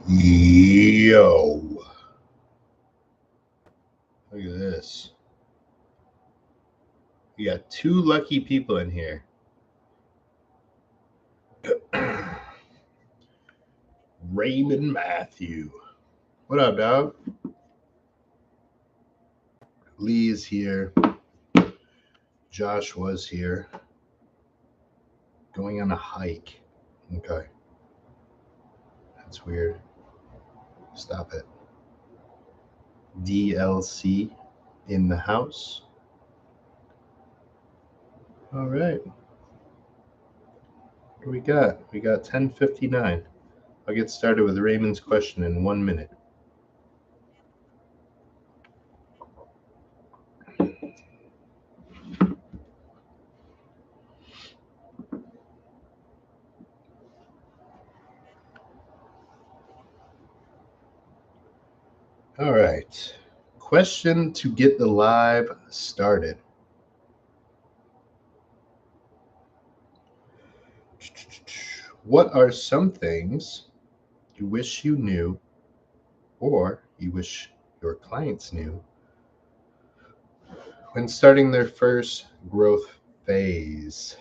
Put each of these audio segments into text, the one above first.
Yo, look at this. We got two lucky people in here. Raymond Matthew. What up, dog? Lee is here. Josh was here. Going on a hike. Okay. That's weird. Stop it. DLC in the house. All right. What do we got? We got 10:59. I'll get started with Raymond's question in 1 minute. All right. Question to get the live started. What are some things you wish you knew or you wish your clients knew when starting their first growth phase?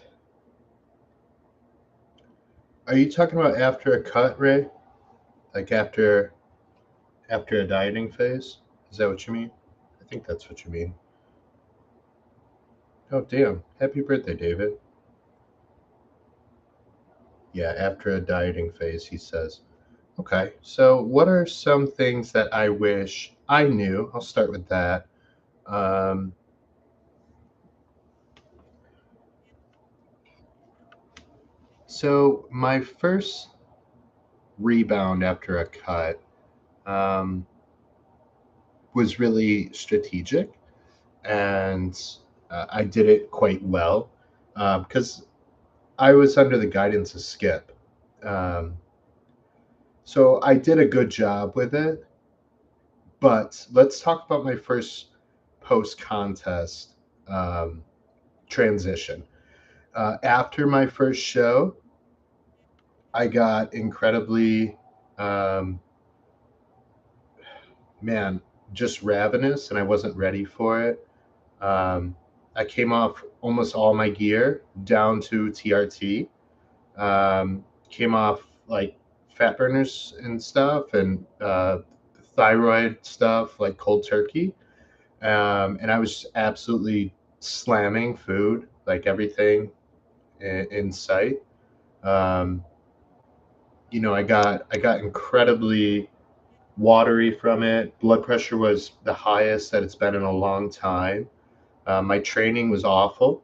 Are you talking about after a cut, Ray? Like after a dieting phase? Is that what you mean? I think that's what you mean. Oh, damn. Happy birthday, David. Yeah, after a dieting phase, he says. Okay, so what are some things that I wish I knew? I'll start with that. Um, so my first rebound after a cut um, was really strategic, and I did it quite well because I was under the guidance of Skip. Um, so I did a good job with it. But let's talk about my first post contest um, transition. After my first show, I got incredibly, um, man, just ravenous, and I wasn't ready for it. Um, I came off almost all my gear down to TRT. Came off like fat burners and stuff, and thyroid stuff like cold turkey. And I was absolutely slamming food, like everything in sight. Um, I got incredibly watery from it. Blood pressure was the highest that it's been in a long time. My training was awful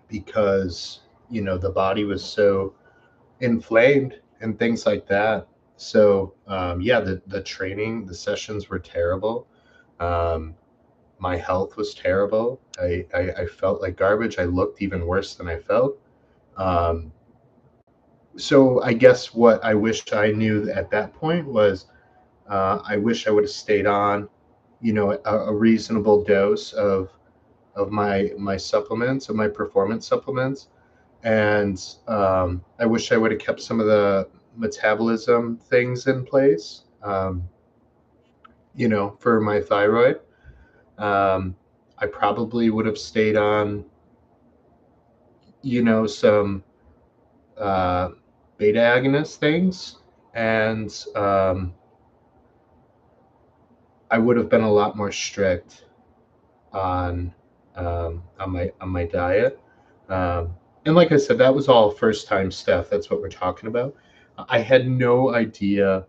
because the body was so inflamed and things like that. So yeah, the training, the sessions were terrible. Um, my health was terrible. I felt like garbage. I looked even worse than I felt. Um, so I guess what I wish I knew at that point was I wish I would have stayed on, a reasonable dose of my supplements, of my performance supplements, and I wish I would have kept some of the metabolism things in place, for my thyroid. Um, I probably would have stayed on, some uh, beta agonist things, and I would have been a lot more strict on on my diet. And like I said, that was all first time stuff. That's what we're talking about. I had no idea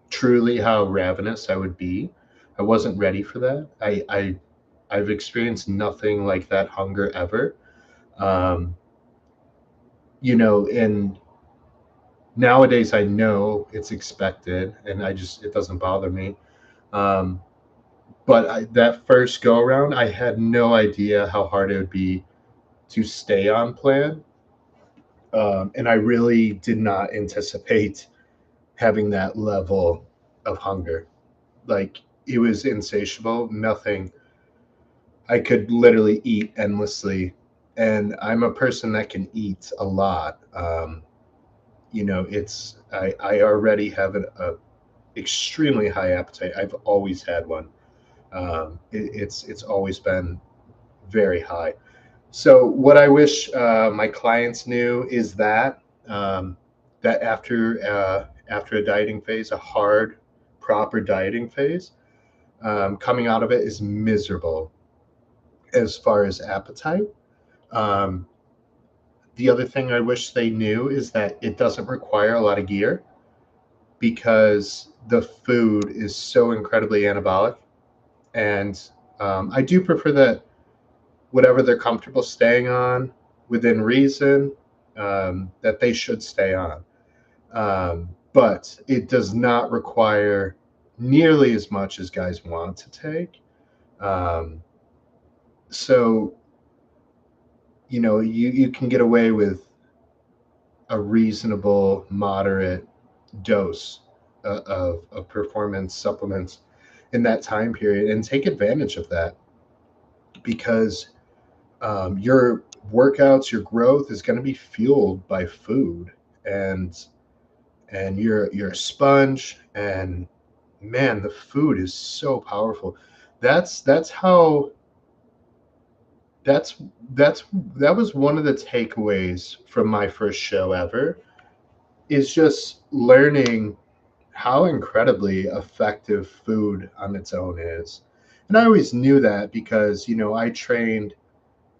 truly how ravenous I would be. I wasn't ready for that. I've experienced nothing like that hunger ever. Um, and nowadays I know it's expected, and it doesn't bother me. Um, but that first go around, I had no idea how hard it would be to stay on plan, and I really did not anticipate having that level of hunger. Like, it was insatiable. Nothing. I could literally eat endlessly, and I'm a person that can eat a lot. I already have a extremely high appetite. I've always had one. It's always been very high. So what I wish my clients knew is um, that after a dieting phase, a hard, proper dieting phase, coming out of it is miserable as far as appetite. Um, the other thing I wish they knew is that it doesn't require a lot of gear because the food is so incredibly anabolic. And I do prefer that whatever they're comfortable staying on within reason, that they should stay on. But it does not require nearly as much as guys want to take. Um, so, you can get away with a reasonable, moderate dose of performance supplements in that time period and take advantage of that because your workouts, your growth is going to be fueled by food, and you're a sponge, and man, the food is so powerful. That's how that's that's that was one of the takeaways from my first show ever, is just learning how incredibly effective food on its own is. And I always knew that because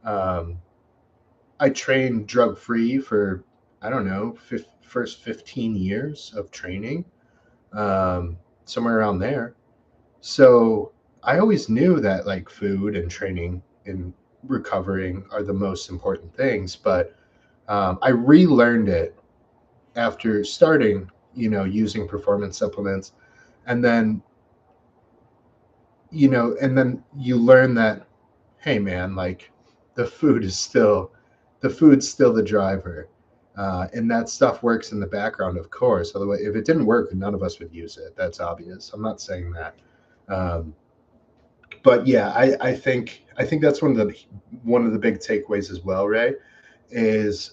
um, I trained drug free for, I don't know, first 15 years of training, somewhere around there. So I always knew that like food and training and recovering are the most important things. But I relearned it after starting, using performance supplements. And then, and then you learn that, hey man, like the food is still the food's still the driver, and that stuff works in the background, of course. Otherwise, if it didn't work, none of us would use it. That's obvious. I'm not saying that, um, but yeah, I think that's one of the big takeaways as well, Ray, is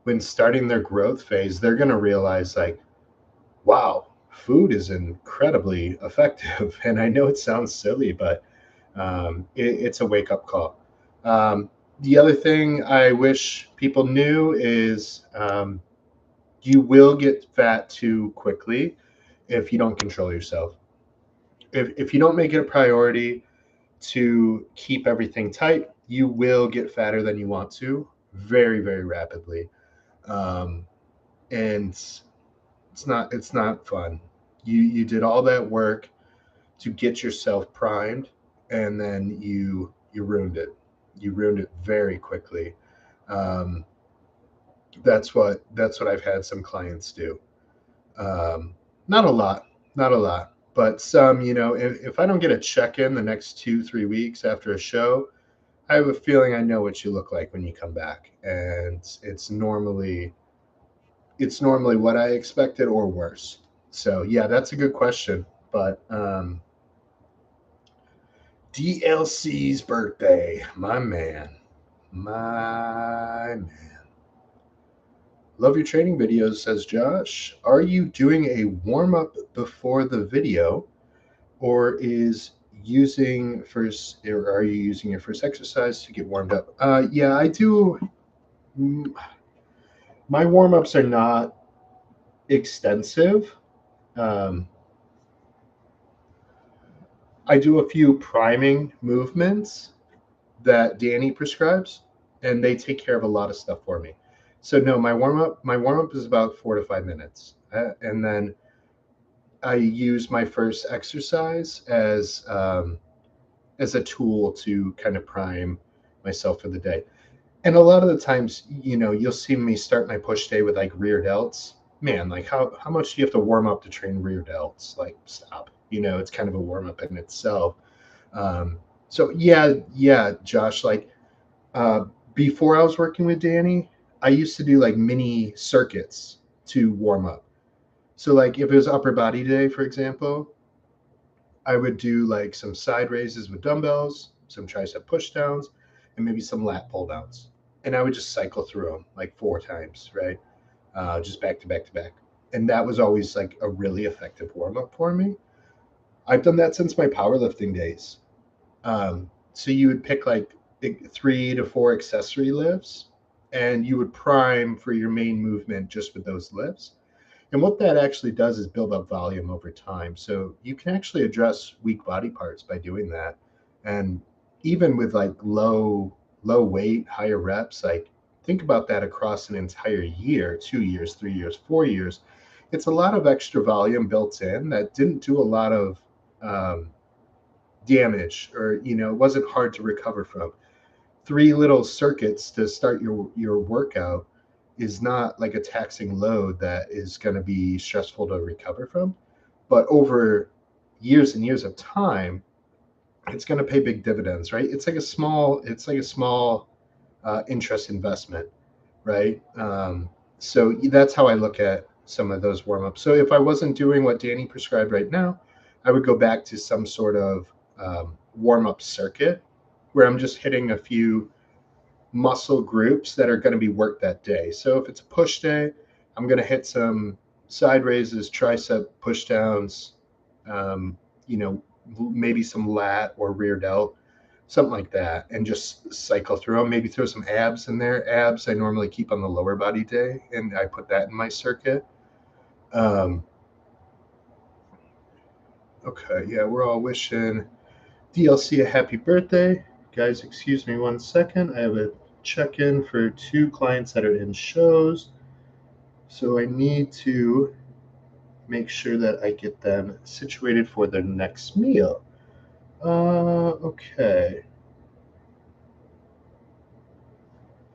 when starting their growth phase, they're going to realize like, wow, food is incredibly effective. And I know it sounds silly, but it's a wake up call. The other thing I wish people knew is you will get fat too quickly if you don't control yourself. If you don't make it a priority to keep everything tight, you will get fatter than you want to very, very rapidly. Um, and it's not fun. You did all that work to get yourself primed, and then you ruined it. You ruined it very quickly. Um, that's what I've had some clients do. Um, not a lot, not a lot, but some. If I don't get a check in the next 2 3 weeks after a show, I have a feeling I know what you look like when you come back, and it's normally what I expected or worse. So yeah, that's a good question. But DLC's birthday, my man, my man. Love your training videos, says Josh. Are you doing a warm up before the video, or are you using your first exercise to get warmed up? Yeah, I do. mm, My warm ups are not extensive. Um, I do a few priming movements that Danny prescribes, and they take care of a lot of stuff for me. So no, my warm up is about 4 to 5 minutes, and then I use my first exercise as a tool to kind of prime myself for the day. And a lot of the times, you'll see me start my push day with like rear delts. Man, like how much do you have to warm up to train rear delts? Like, stop. It's kind of a warm up in itself. So yeah, Josh. Like uh, before I was working with Danny, I used to do like mini circuits to warm up. So like if it was upper body day, for example, I would do like some side raises with dumbbells, some tricep push downs, and maybe some lat pull downs. And I would just cycle through them like 4 times, right? just back to back to back. And that was always like a really effective warm up for me. I've done that since my powerlifting days. So you would pick like 3 to 4 accessory lifts, and you would prime for your main movement just with those lifts. And what that actually does is build up volume over time. So you can actually address weak body parts by doing that. And even with like low weight, higher reps, like think about that across an entire year, 2 years, 3 years, 4 years. It's a lot of extra volume built in that didn't do a lot of um, damage, or it wasn't hard to recover from. 3 little circuits to start your workout is not like a taxing load that is going to be stressful to recover from. But over years and years of time, it's going to pay big dividends, right? It's like a small interest investment, right? So that's how I look at some of those warm-ups. So if I wasn't doing what Danny prescribed right now, I would go back to some sort of warm-up circuit where I'm just hitting a few muscle groups that are going to be worked that day. So if it's a push day, I'm going to hit some side raises, tricep push downs, um, you know, maybe some lat or rear delt, something like that, and just cycle through them. Maybe throw some abs in there. Abs I normally keep on the lower body day, and I put that in my circuit. Um, okay, yeah, we're all wishing DLC a happy birthday. Guys, excuse me 1 second. I have a check-in for 2 clients that are in shows. So I need to make sure that I get them situated for their next meal. Okay.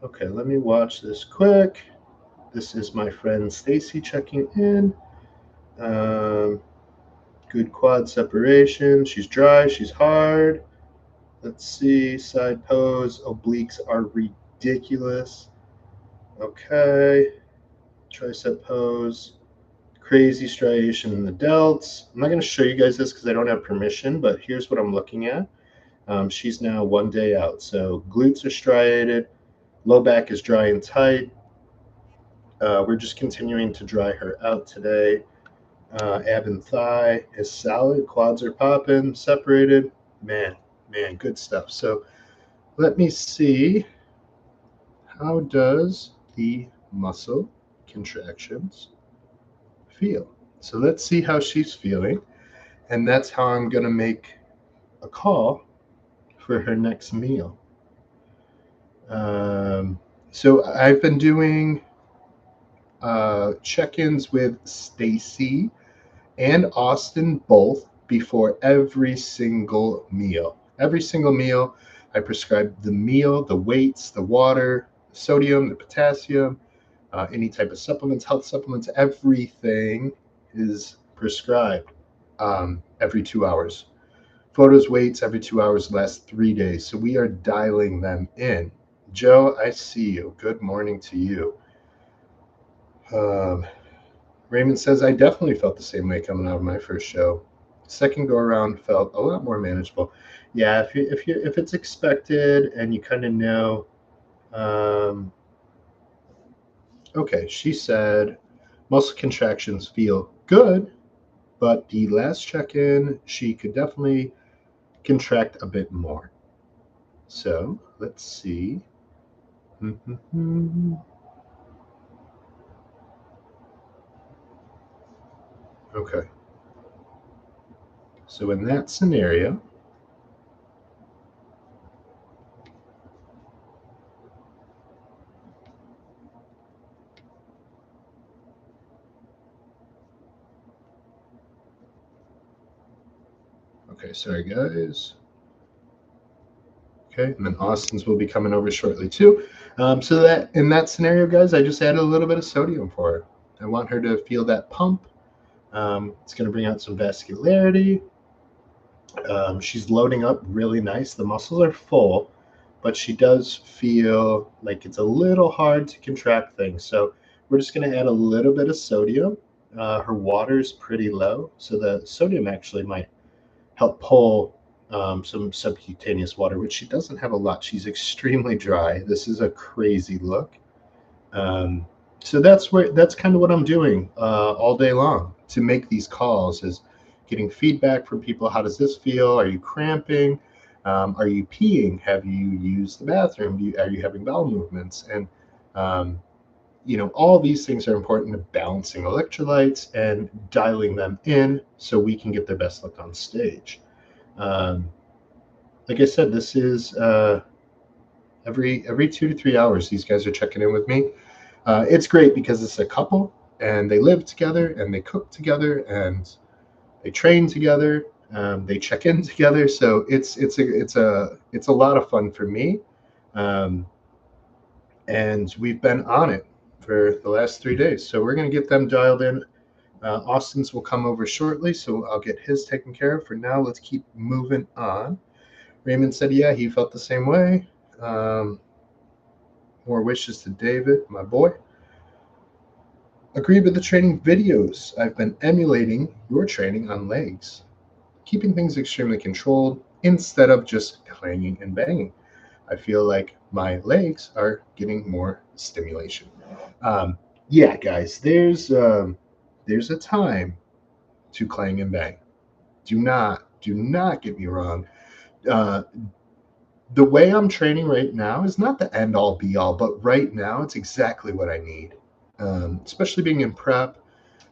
Okay, let me watch this quick. This is my friend Stacy checking in. Um, Good quad separation. She's dry, she's hard. Let's see, side pose. Obliques are ridiculous. Okay. Tricep pose. Crazy striation in the delts. I'm not going to show you guys this because I don't have permission, but here's what I'm looking at. She's now 1 day out. So glutes are striated. Low back is dry and tight. We're just continuing to dry her out today. Ab and thigh is solid. Quads are popping, separated. Man, good stuff. So let me see. How does the muscle contractions feel? So let's see how she's feeling. And that's how I'm going to make a call for her next meal. So I've been doing check-ins with Stacy and Austin both before every single meal. Every single meal, I prescribe the meal, the weights, the water, the sodium, the potassium, any type of supplements, health supplements, everything is prescribed every 2 hours. Photos, weights every 2 hours, last 3 days. So we are dialing them in. Joe, I see you. Good morning to you. Raymond says, I definitely felt the same way coming out of my first show. Second go around felt a lot more manageable. Yeah, if it's expected and you kind of know. Okay, she said muscle contractions feel good, but the last check-in, she could definitely contract a bit more. So let's see. Okay. So in that scenario, okay, sorry guys. Okay, and then Austin's will be coming over shortly too. So that in that scenario, guys, I just added a little bit of sodium for her. I want her to feel that pump. It's going to bring out some vascularity. She's loading up really nice. The muscles are full, but she does feel like it's a little hard to contract things. So we're just going to add a little bit of sodium. Her water is pretty low, so the sodium actually might help pull some subcutaneous water, which she doesn't have a lot. She's extremely dry. This is a crazy look. So that's kind of what I'm doing all day long to make these calls, is getting feedback from people. How does this feel? Are you cramping? Are you peeing? Have you used the bathroom? Are you having bowel movements? And um, all these things are important to balancing electrolytes and dialing them in so we can get their best look on stage. Um, like I said, this is every 2 to 3 hours. These guys are checking in with me. It's great because it's a couple and they live together and they cook together and they train together. They check in together, so it's a lot of fun for me. Um, and we've been on it for the last 3 days. So we're going to get them dialed in. Austin's will come over shortly, so I'll get his taken care of. For now, let's keep moving on. Raymond said, yeah, he felt the same way. More wishes to David, my boy. Agreed with the training videos. I've been emulating your training on legs, keeping things extremely controlled instead of just clanging and banging. I feel like my legs are getting more stimulation. Um, yeah, guys, there's a time to clang and bang. Do not get me wrong. Uh, the way I'm training right now is not the end all be all, but right now it's exactly what I need. Especially being in prep,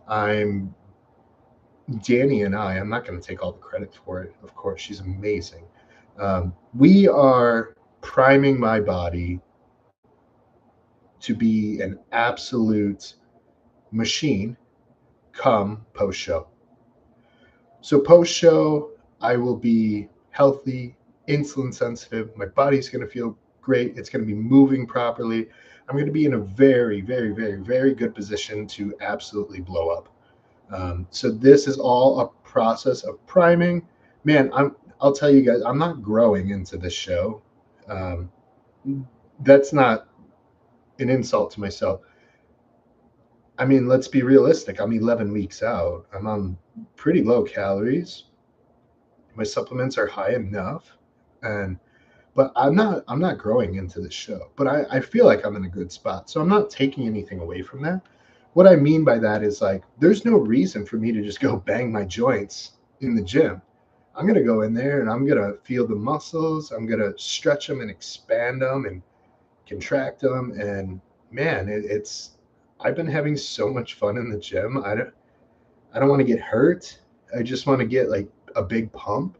I'm Danny and I'm not going to take all the credit for it. Of course, she's amazing. We are priming my body to be an absolute machine come post show. So post show, I will be healthy, insulin sensitive. My body's going to feel great. It's going to be moving properly. I'm going to be in a very, very, very, very good position to absolutely blow up. So this is all a process of priming. Man, I'll tell you guys, I'm not growing into this show. Um, that's not an insult to myself. I mean, let's be realistic. I'm 11 weeks out. I'm on pretty low calories. My supplements are high enough, and but I'm not growing into the show. But I feel like I'm in a good spot. So I'm not taking anything away from that. What I mean by that is, like, there's no reason for me to just go bang my joints in the gym. I'm gonna go in there and I'm gonna feel the muscles. I'm gonna stretch them and expand them and contract them. And man, it's I've been having so much fun in the gym. I don't want to get hurt. I just want to get like a big pump.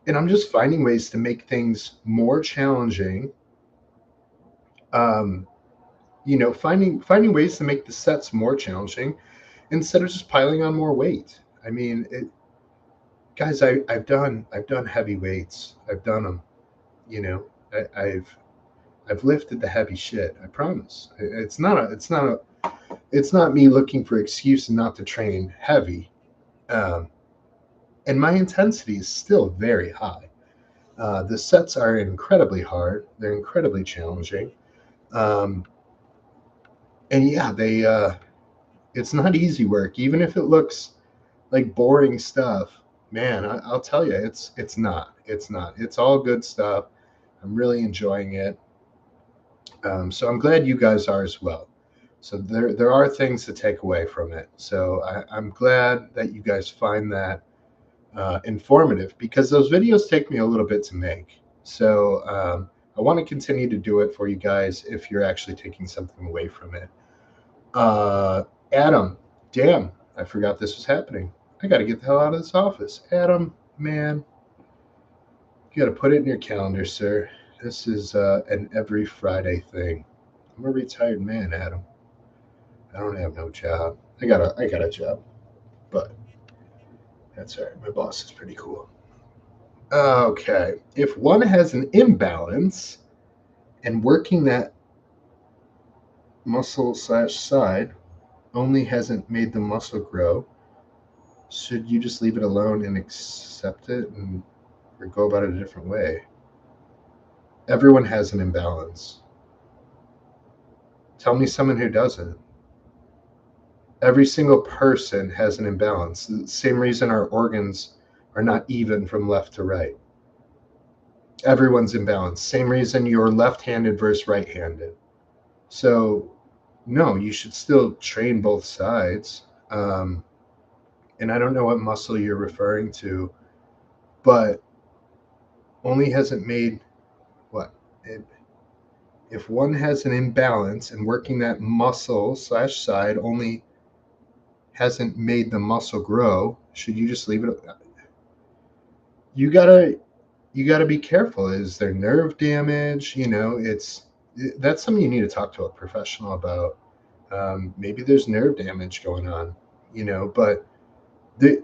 And I'm just finding ways to make things more challenging. Um, finding ways to make the sets more challenging instead of just piling on more weight. I mean, guys, I've done heavy weights. I've done them. You know, I've lifted the heavy shit. I promise. It's not me looking for excuse not to train heavy. Um, and my intensity is still very high. The sets are incredibly hard. They're incredibly challenging. Um, and yeah, it's not easy work. Even if it looks like boring stuff, man, I'll tell you, it's not. It's not. It's all good stuff. I'm really enjoying it. So I'm glad you guys are as well. So there are things to take away from it. So I'm glad that you guys find that informative, because those videos take me a little bit to make. So I want to continue to do it for you guys if you're actually taking something away from it. Adam, damn, I forgot this was happening. I got to get the hell out of this office. Adam, man, you got to put it in your calendar, sir. This is an every Friday thing. I'm a retired man, Adam. I don't have no job. I got a job, but that's all right. My boss is pretty cool. Okay. If one has an imbalance and working that muscle/side only hasn't made the muscle grow, should you just leave it alone and accept it, and or go about it a different way? Everyone has an imbalance. Tell me someone who doesn't. Every single person has an imbalance. The same reason our organs are not even from left to right. Everyone's imbalanced. Same reason you're left-handed versus right-handed. So no, you should still train both sides. And I don't know what muscle you're referring to, but only hasn't made what? It, if one has an imbalance and working that muscle slash side only hasn't made the muscle grow, should you just leave it? You gotta be careful. Is there nerve damage? That's something you need to talk to a professional about. Maybe there's nerve damage going on, but the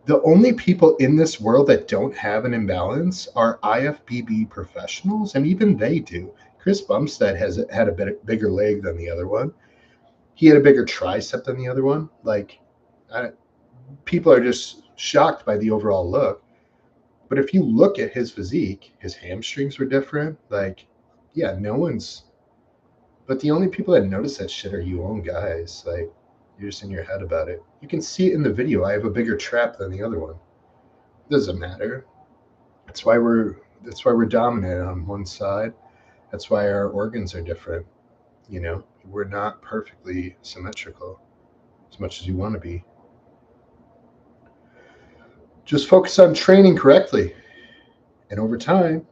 the only people in this world that don't have an imbalance are IFBB professionals, and even they do. Chris Bumstead has had a bigger leg than the other one. He had a bigger tricep than the other one. Like, people are just shocked by the overall look. But if you look at his physique, his hamstrings were different. Like, yeah, no one's. But the only people that notice that shit are you own guys. Like, you're just in your head about it. You can see it in the video. I have a bigger trap than the other one. It doesn't matter. That's why we're dominant on one side. That's why our organs are different. We're not perfectly symmetrical as much as you want to be. Just focus on training correctly, and over time,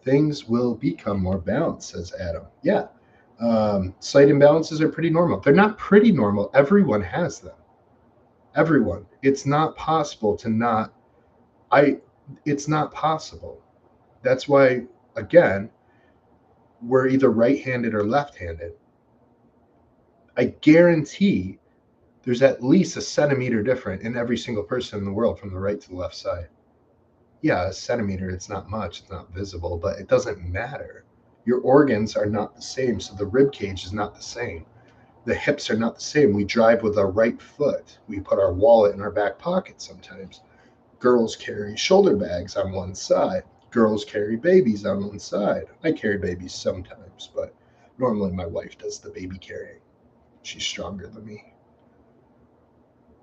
things will become more balanced, says Adam. Yeah. Slight imbalances are pretty normal. They're not pretty normal. Everyone has them. Everyone. It's not possible to not. It's not possible. That's why, again, we're either right-handed or left-handed. I guarantee there's at least a centimeter different in every single person in the world from the right to the left side. Yeah, a centimeter, it's not much, it's not visible, but it doesn't matter. Your organs are not the same, so the rib cage is not the same. The hips are not the same. We drive with our right foot. We put our wallet in our back pocket sometimes. Girls carry shoulder bags on one side. Girls carry babies on one side. I carry babies sometimes, but normally my wife does the baby carrying. She's stronger than me.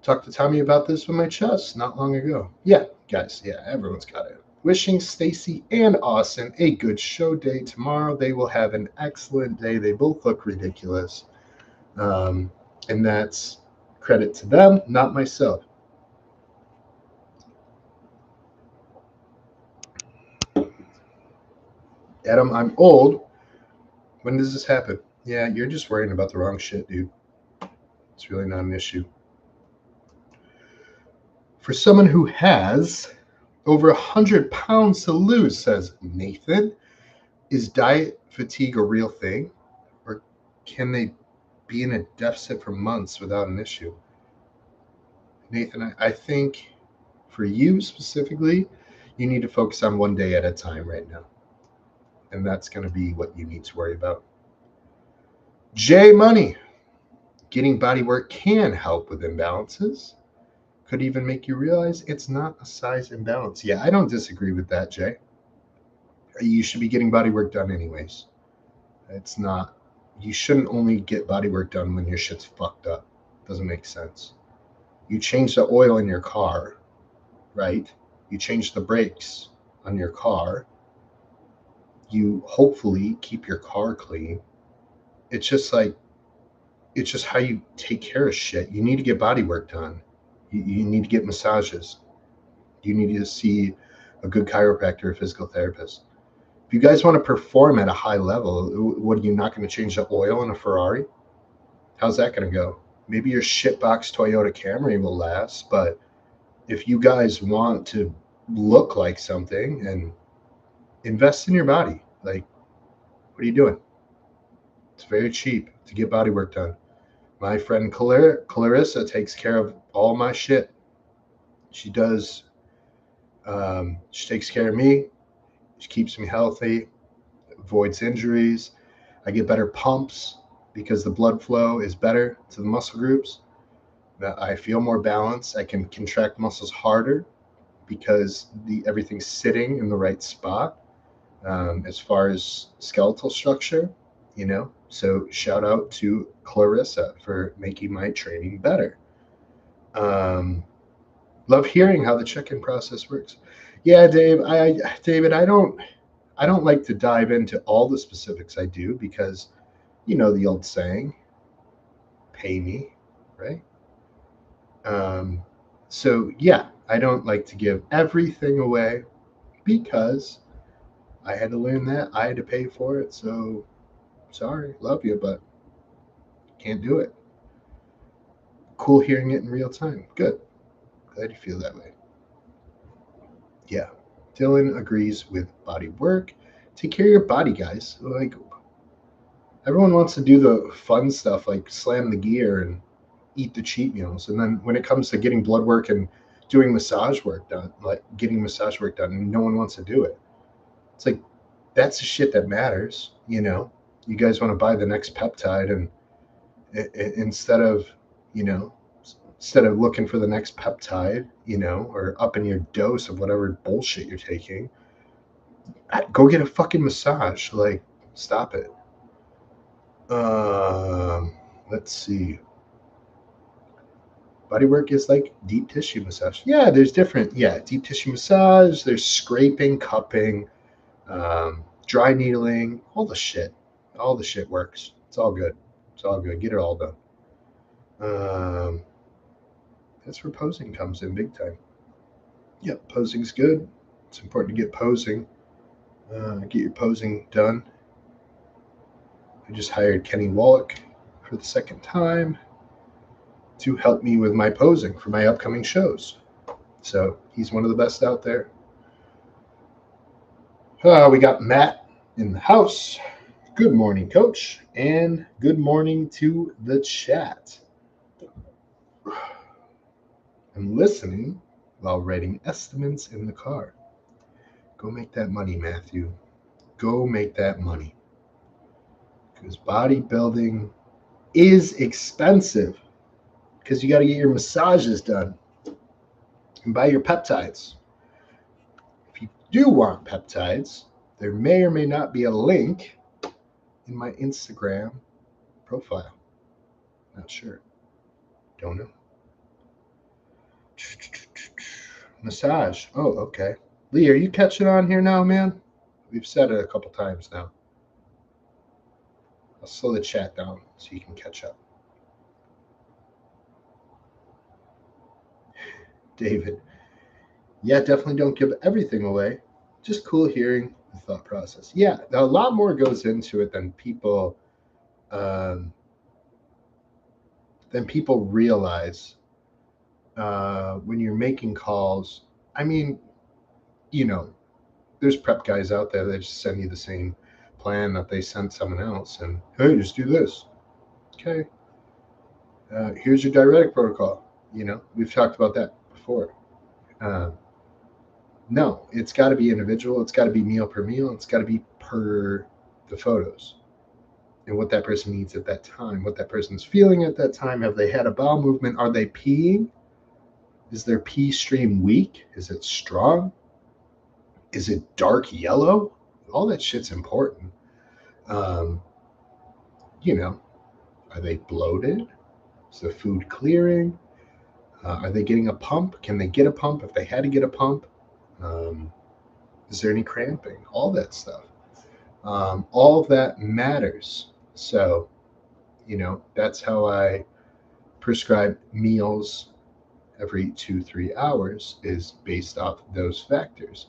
Talked to Tommy about this with my chest not long ago. Yeah, guys, yeah, everyone's got it. Wishing Stacy and Austin a good show day tomorrow. They will have an excellent day. They both look ridiculous. And that's credit to them, not myself. Adam, I'm old. When does this happen? Yeah, you're just worrying about the wrong shit, dude. It's really not an issue. For someone who has over 100 pounds to lose, says Nathan, is diet fatigue a real thing? Or can they be in a deficit for months without an issue? Nathan, I think for you specifically, you need to focus on one day at a time right now. And that's going to be what you need to worry about. J Money, getting body work can help with imbalances. Could even make you realize it's not a size imbalance. Yeah, I don't disagree with that, Jay. You should be getting body work done anyways. It's not, you shouldn't only get body work done when your shit's fucked up. Doesn't make sense. You change the oil in your car, right? You change the brakes on your car. You hopefully keep your car clean. It's just how you take care of shit. You need to get body work done. You need to get massages. You need to see a good chiropractor or physical therapist. If you guys want to perform at a high level, what, are you not going to change the oil in a Ferrari? How's that going to go? Maybe your shitbox Toyota Camry will last, but if you guys want to look like something, and invest in your body, like, what are you doing? It's very cheap to get body work done. My friend Clarissa takes care of all my shit. She does. She takes care of me. She keeps me healthy, avoids injuries. I get better pumps because the blood flow is better to the muscle groups. I feel more balanced. I can contract muscles harder because everything's sitting in the right spot. As far as skeletal structure, So shout out to Clarissa for making my training better. Love hearing how the check-in process works. Yeah, David, I don't like to dive into all the specifics I do because, the old saying, pay me, right? So yeah, I don't like to give everything away because I had to learn that. I had to pay for it. So sorry, love you, but can't do it. Cool hearing it in real time. Good. Glad you feel that way. Yeah. Dylan agrees with body work. Take care of your body, guys. Like, everyone wants to do the fun stuff like slam the gear and eat the cheat meals. And then when it comes to getting blood work and doing massage work done, like getting massage work done, no one wants to do it. It's like, that's the shit that matters. You guys want to buy the next peptide, and instead of, you know, instead of looking for the next peptide, or upping your dose of whatever bullshit you're taking, go get a fucking massage. Like, stop it. Let's see. Bodywork is like deep tissue massage. Yeah, there's different. Yeah, deep tissue massage. There's scraping, cupping, dry needling, all the shit. All the shit works. It's all good. It's all good. Get it all done. That's where posing comes in big time. Yep, posing's good. It's important to get posing. Get your posing done. I just hired Kenny Wallach for the second time to help me with my posing for my upcoming shows. So he's one of the best out there. We got Matt in the house. Good morning, Coach, and good morning to the chat. I'm listening while writing estimates in the car. Go make that money, Matthew. Go make that money. Because bodybuilding is expensive. Because you got to get your massages done and buy your peptides. If you do want peptides, there may or may not be a link in my Instagram profile. Not sure. Don't know. Massage. Oh, okay. Lee, are you catching on here now, man? We've said it a couple times now. I'll slow the chat down so you can catch up. David. Yeah, definitely don't give everything away. Just cool hearing the thought process. Yeah, a lot more goes into it than people realize when you're making calls. I mean, there's prep guys out there that just send you the same plan that they sent someone else, and hey, just do this. Okay. Here's your diuretic protocol. We've talked about that before. No, it's got to be individual. It's got to be meal per meal. It's got to be per the photos and what that person needs at that time, what that person's feeling at that time. Have they had a bowel movement? Are they peeing? Is their pee stream weak? Is it strong? Is it dark yellow? All that shit's important. Are they bloated? Is the food clearing? Are they getting a pump? Can they get a pump if they had to get a pump? Is there any cramping? All that stuff. All of that matters. So, that's how I prescribe meals every 2-3 hours, is based off those factors.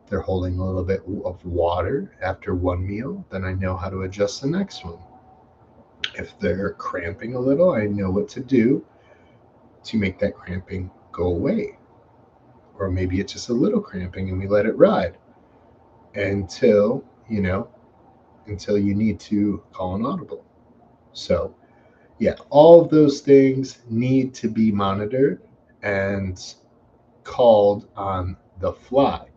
If they're holding a little bit of water after one meal, then I know how to adjust the next one. If they're cramping a little, I know what to do to make that cramping go away. Or maybe it's just a little cramping and we let it ride until you need to call an audible. So, yeah, all of those things need to be monitored and called on the fly,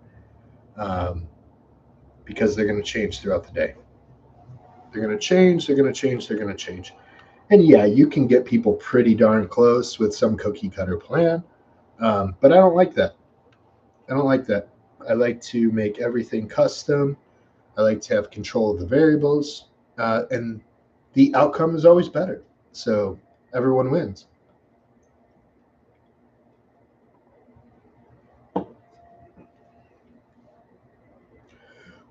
because they're going to change throughout the day. They're going to change. And yeah, you can get people pretty darn close with some cookie cutter plan, but I don't like that. I like to make everything custom. I like to have control of the variables, and the outcome is always better. So everyone wins.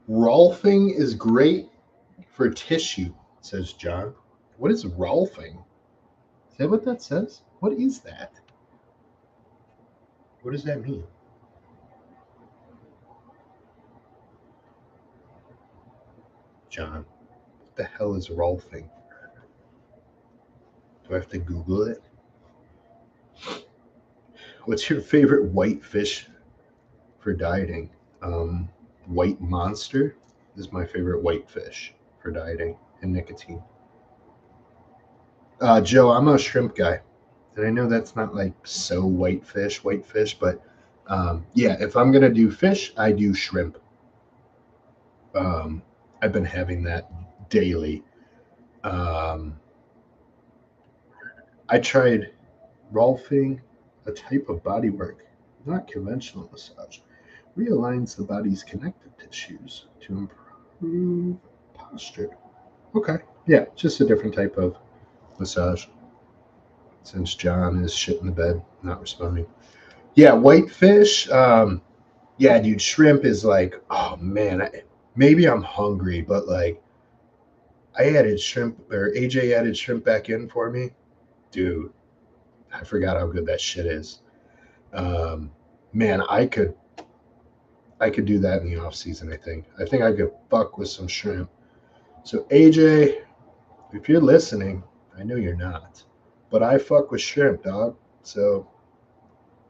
Rolfing is great for tissue, says John. What is rolfing? that what that says? What is that? What does that mean? John, what the hell is rolfing? Do I have to Google it? What's your favorite white fish for dieting? Um, White monster is my favorite white fish for dieting and nicotine. Joe, I'm a shrimp guy, and I know that's not like so white fish, but yeah, if I'm gonna do fish, I do shrimp. Um, I've been having that daily. Um, I tried Rolfing, a type of bodywork, not conventional massage, realigns the body's connective tissues to improve posture. Okay, yeah, just a different type of massage. Since John is shit in the bed, not responding. Yeah, whitefish. Yeah, dude, shrimp is like, oh man, maybe I'm hungry, but like, I added shrimp, or AJ added shrimp back in for me, dude. I forgot how good that shit is. Um, Man, I could do that in the off season. I think I could fuck with some shrimp. So AJ, if you're listening, I know you're not, but I fuck with shrimp, dog. So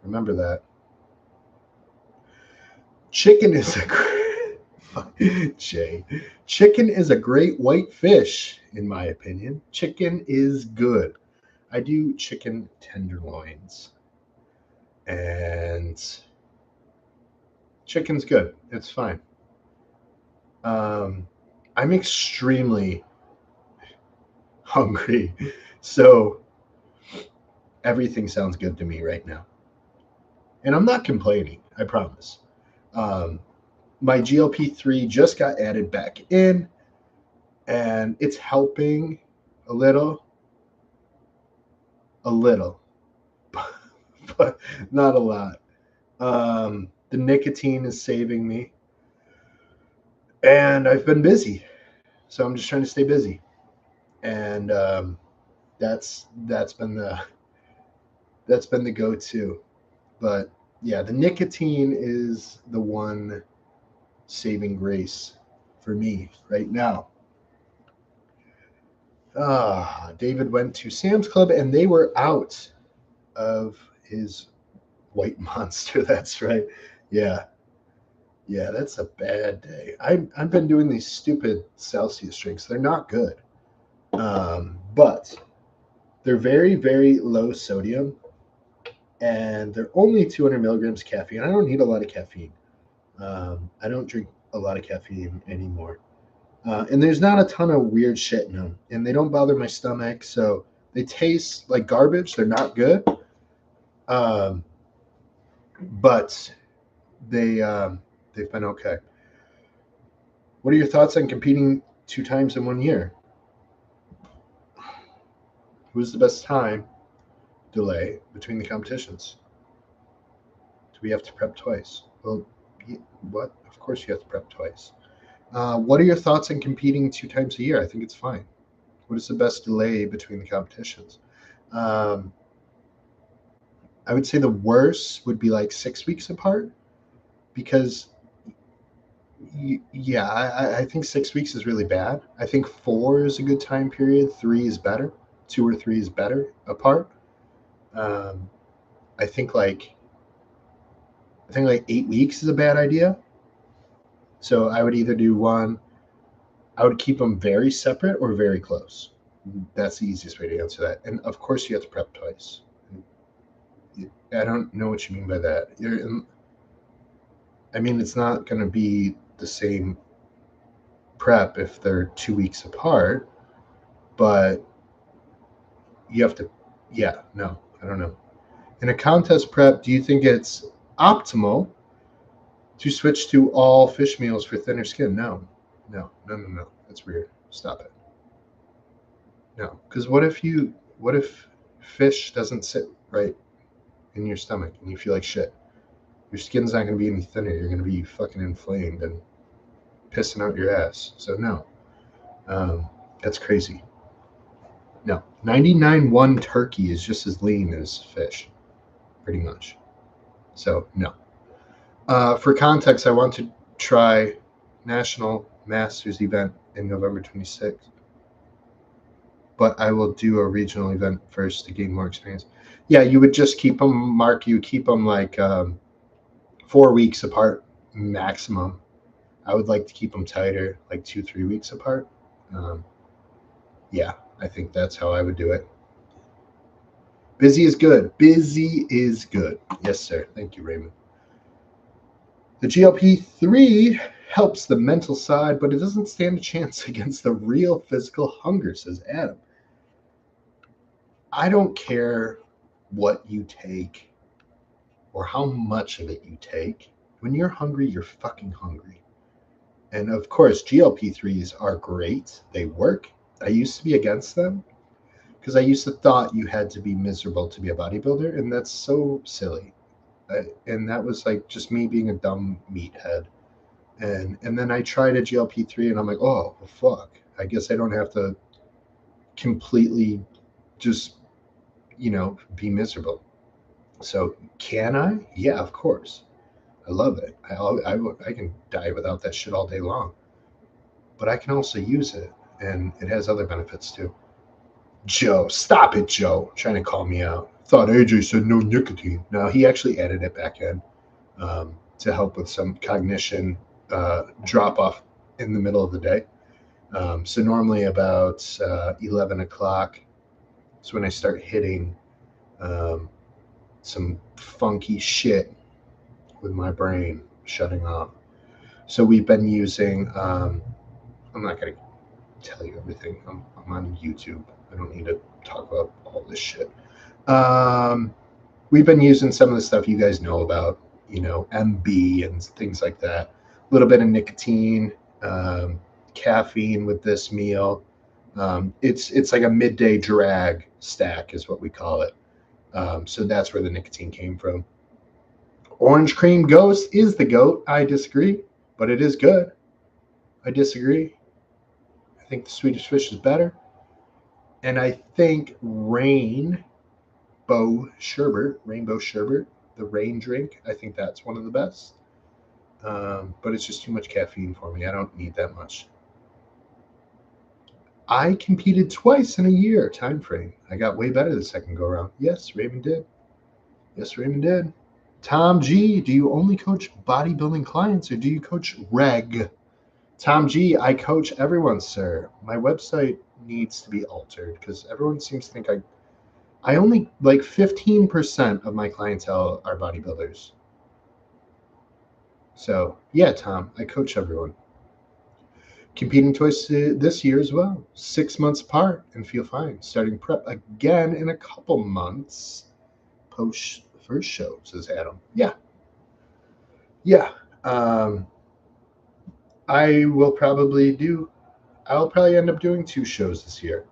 remember that. Chicken is a great Jay. Chicken is a great white fish, in my opinion. Chicken is good. I do chicken tenderloins, and chicken's good. It's fine. Um, I'm extremely hungry, so everything sounds good to me right now, and I'm not complaining. I promise. Um, my GLP-3 just got added back in, and it's helping a little, a little, but not a lot. The nicotine is saving me, and I've been busy, so I'm just trying to stay busy, and that's been the go-to. But yeah, the nicotine is the one saving grace for me right now. David went to Sam's Club and they were out of his white monster. That's right. Yeah. Yeah, that's a bad day. I've been doing these stupid Celsius drinks. They're not good. But they're very, very low sodium and they're only 200 milligrams caffeine. I don't need a lot of caffeine. I don't drink a lot of caffeine anymore. And there's not a ton of weird shit in them, and they don't bother my stomach. So they taste like garbage. They're not good, um, but they've been okay. What are your thoughts on competing 2 times in 1 year? Who's the best time delay between the competitions? Do we have to prep twice? Well, what? Of course you have to prep twice. What are your thoughts on competing 2 times a year? I think it's fine. What is the best delay between the competitions? Um, I would say the worst would be like 6 weeks apart because, yeah, I think 6 weeks is really bad. I think 4 is a good time period. 3 is better. 2 or 3 is better apart. Um, I think like I think like 8 weeks is a bad idea. So I would either do one. I would keep them very separate or very close. That's the easiest way to answer that. And of course, you have to prep twice. I don't know what you mean by that. I mean, it's not going to be the same prep if they're 2 weeks apart, but you have to, yeah, no, I don't know. In a contest prep, do you think it's optimal to switch to all fish meals for thinner skin? No, no, no, no, no. That's weird. Stop it. No, because what if fish doesn't sit right in your stomach and you feel like shit? Your skin's not going to be any thinner. You're going to be fucking inflamed and pissing out your ass. So no, that's crazy. No, 99.1 turkey is just as lean as fish, pretty much. So, no. For context, I want to try National Masters event in November 26th, but I will do a regional event first to gain more experience. Yeah, you would just keep them, Mark. You keep them like 4 weeks apart maximum. I would like to keep them tighter, like 2-3 weeks apart. Um, yeah, I think that's how I would do it. Busy is good. Busy is good. Yes, sir. Thank you, Raymond. The GLP-3 helps the mental side, but it doesn't stand a chance against the real physical hunger, says Adam. I don't care what you take or how much of it you take. When you're hungry, you're fucking hungry. And of course, GLP-3s are great. They work. I used to be against them because I used to thought you had to be miserable to be a bodybuilder, and that's so silly. And that was like just me being a dumb meathead. And then I tried a GLP-3, and I'm like, oh well, fuck. I guess I don't have to completely just be miserable. So can I? Yeah, of course. I love it. I can die without that shit all day long. But I can also use it, and it has other benefits too. Joe, stop it, Joe. Trying to call me out. Thought AJ said no nicotine. No, he actually added it back in to help with some cognition drop off in the middle of the day. So normally about 11 o'clock is when I start hitting um, some funky shit with my brain shutting off. So we've been using, I'm not going to tell you everything. I'm on YouTube. I don't need to talk about all this shit. We've been using some of the stuff you guys know about, MB and things like that. A little bit of nicotine, caffeine with this meal. It's like a midday drag stack is what we call it. So that's where the nicotine came from. Orange cream ghost is the goat. I disagree, but it is good. I disagree. I think the Swedish fish is better. And I think rainbow sherbet, the rain drink, I think that's one of the best. But it's just too much caffeine for me. I don't need that much. I competed twice in a year time frame. I got way better the second go around. Yes, Raymond did. Yes, Raymond did. Tom G, do you only coach bodybuilding clients or do you coach reg? Tom G, I coach everyone, sir. My website needs to be altered because everyone seems to think I only like 15% of my clientele are bodybuilders. So yeah, Tom, I coach everyone. Competing twice this year as well, 6 months apart, and feel fine. Starting prep again in a couple months post first show, says Adam. Yeah, yeah. I will probably do. I'll probably end up doing 2 shows this year.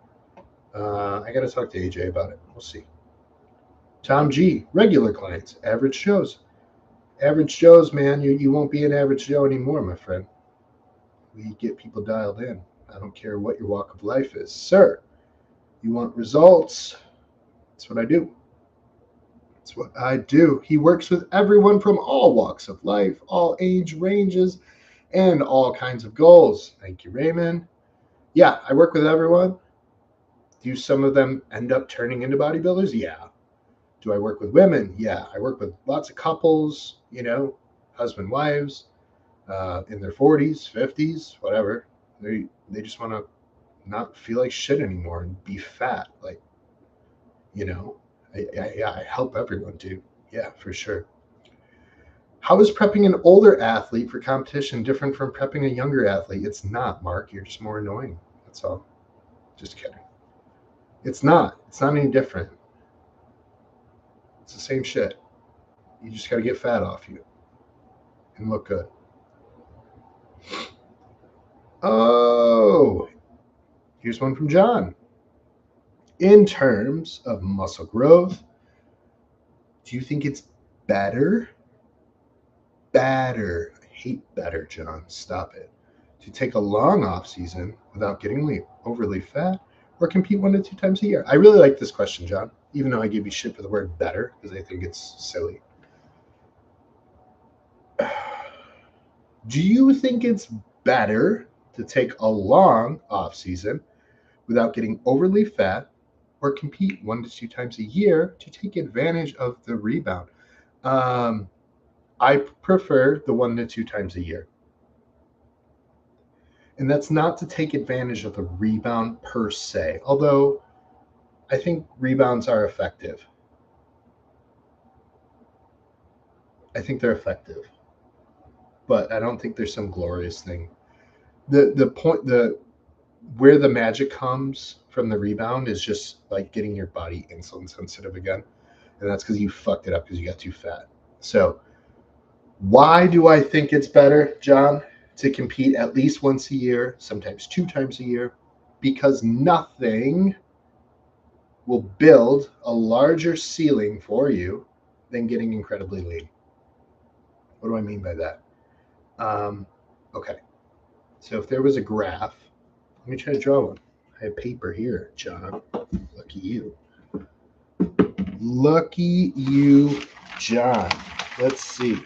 I got to talk to AJ about it. We'll see. Tom G, regular clients, average Joes. Average Joes, man, you won't be an average Joe anymore, my friend. We get people dialed in. I don't care what your walk of life is. Sir, you want results? That's what I do. That's what I do. He works with everyone from all walks of life, all age ranges, and all kinds of goals. Thank you, Raymond. Yeah, I work with everyone. Do some of them end up turning into bodybuilders? Yeah. Do I work with women? Yeah. I work with lots of couples, husband, wives, in their 40s, 50s, whatever. They just want to not feel like shit anymore and be fat. Like, I help everyone, dude. Yeah, for sure. How is prepping an older athlete for competition different from prepping a younger athlete? It's not, Mark. You're just more annoying. That's all. Just kidding. It's not. It's not any different. It's the same shit. You just got to get fat off you and look good. Oh, here's one from John. In terms of muscle growth, do you think it's better? Better. I hate better, John. Stop it. To take a long off season without getting overly fat, or compete 1 to 2 times a year? I really like this question, John, even though I give you shit for the word better because I think it's silly. Do you think it's better to take a long off season without getting overly fat or compete 1 to 2 times a year to take advantage of the rebound? I prefer the 1 to 2 times a year. And that's not to take advantage of the rebound per se, although I think rebounds are effective. I think they're effective, but I don't think there's some glorious thing. The where the magic comes from the rebound is just like getting your body insulin sensitive again, and that's because you fucked it up because you got too fat. So why do I think it's better, John, to compete at least once a year, sometimes 2 times a year? Because nothing will build a larger ceiling for you than getting incredibly lean. What do I mean by that? Okay. So if there was a graph, let me try to draw one. I have paper here, John. Lucky you. Lucky you, John. Let's see.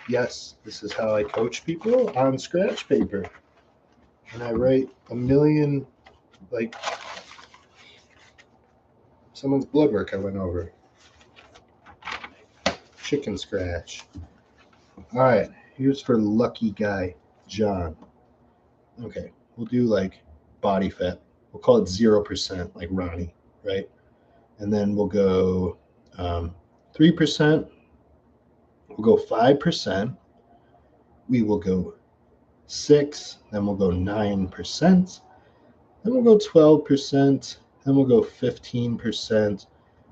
Yes, this is how I coach people on scratch paper. And I write a million, like, someone's blood work I went over. Chicken scratch. All right, here's for lucky guy, John. Okay, we'll do like body fat. We'll call it 0%, like Ronnie, right? And then we'll go 3%. We'll go 5%. We will go 6. Then we'll go 9%. Then we'll go 12%. Then we'll go 15%.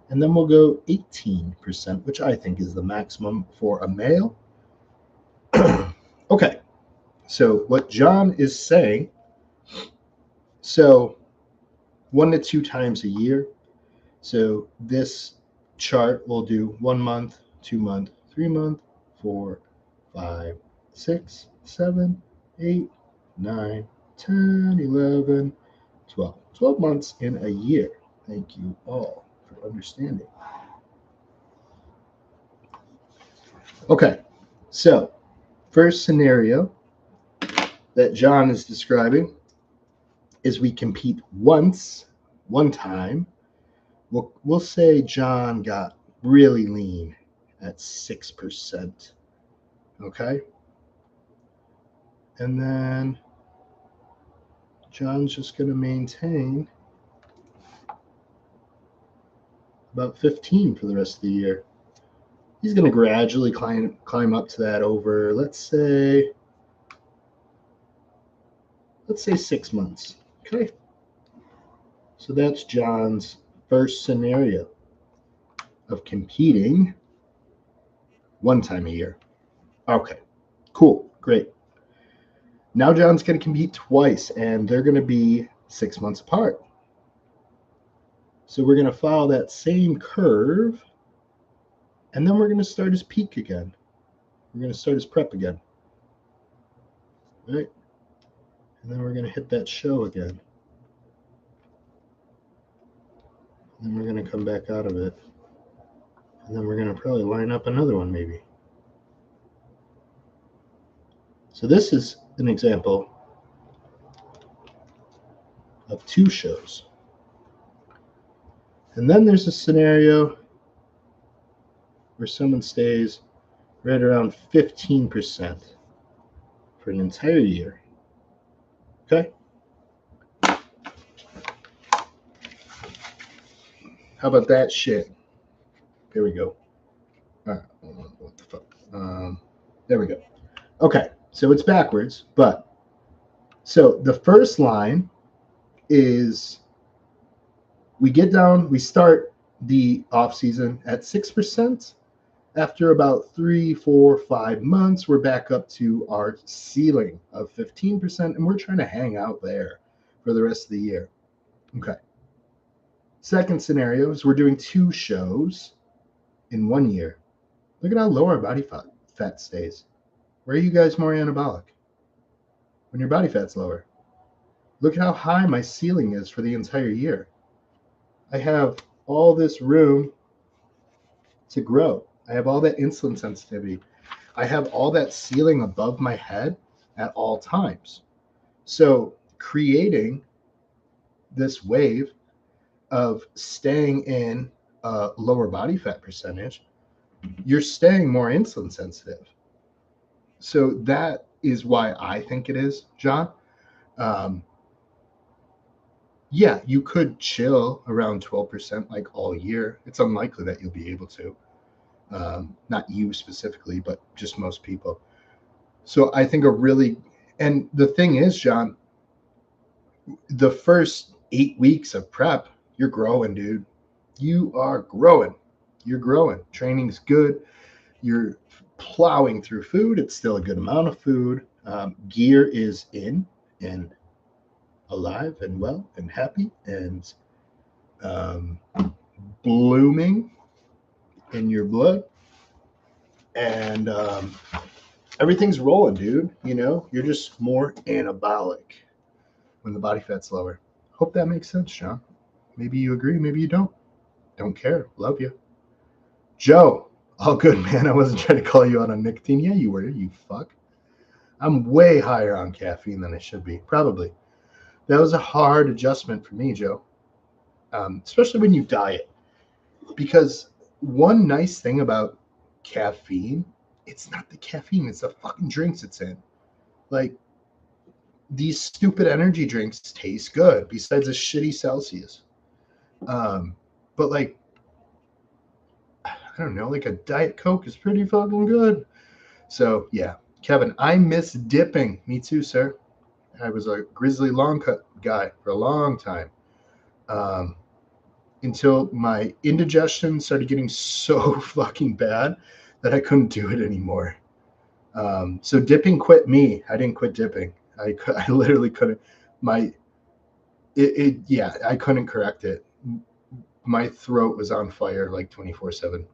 And then we'll go 18%, which I think is the maximum for a male. Okay, so what John is saying, so 1 to 2 times a year. So this chart will do 1 month, 2 month, 3 month, 4, 5, 6, 7, 8, 9, 10, 11, 12. 12 months in a year. Thank you all for understanding. Okay, so first scenario that John is describing is we compete once, one time. We'll say John got really lean at 6%. Okay? And then John's just going to maintain about 15 for the rest of the year. He's going to gradually climb up to that over, let's say 6 months. Okay? So that's John's first scenario of competing 1 time a year. Okay, cool, great. Now John's going to compete twice, and they're going to be 6 months apart. So we're going to follow that same curve, and then we're going to start his peak again. We're going to start his prep again. Right? And then we're going to hit that show again. And then we're going to come back out of it. And then we're going to probably line up another one maybe. So this is an example of 2 shows. And then there's a scenario where someone stays right around 15% for an entire year. Okay? How about that shit? There we go. All right. What the fuck? There we go. Okay. So it's backwards, but so the first line is we start the off season at 6%. After about 3, 4, 5 months, we're back up to our ceiling of 15%, and we're trying to hang out there for the rest of the year. Okay. Second scenario is we're doing 2 shows in 1 year. Look at how low our body fat stays. Where are you guys more anabolic? When your body fat's lower. Look at how high my ceiling is for the entire year. I have all this room to grow. I have all that insulin sensitivity. I have all that ceiling above my head at all times. So creating this wave of staying in a lower body fat percentage, you're staying more insulin sensitive. So that is why I think it is, John. Um, yeah, you could chill around 12% like all year. It's unlikely that you'll be able to. Not you specifically, but just most people. So I think and the thing is, John, the first 8 weeks of prep, you're growing, dude. You are growing. You're growing. Training's good. You're plowing through food. It's still a good amount of food. Gear is in and alive and well and happy and um, blooming in your blood. And everything's rolling, dude. You know, you're just more anabolic when the body fat's lower. Hope that makes sense, John. Maybe you agree, maybe you don't. Don't care. Love you. Joe, all good, man. I wasn't trying to call you out on nicotine. Yeah, you were, you fuck. I'm way higher on caffeine than I should be, probably. That was a hard adjustment for me, Joe, especially when you diet. Because one nice thing about caffeine, it's not the caffeine, it's the fucking drinks it's in. Like, these stupid energy drinks taste good besides a shitty Celsius. But like, I don't know, like a Diet Coke is pretty fucking good. So yeah, Kevin, I miss dipping. Me too, sir. I was a grizzly long cut guy for a long time. Um, until my indigestion started getting so fucking bad that I couldn't do it anymore. So dipping quit me. I didn't quit dipping. I literally couldn't. Yeah, I couldn't correct it. My throat was on fire like 24/7.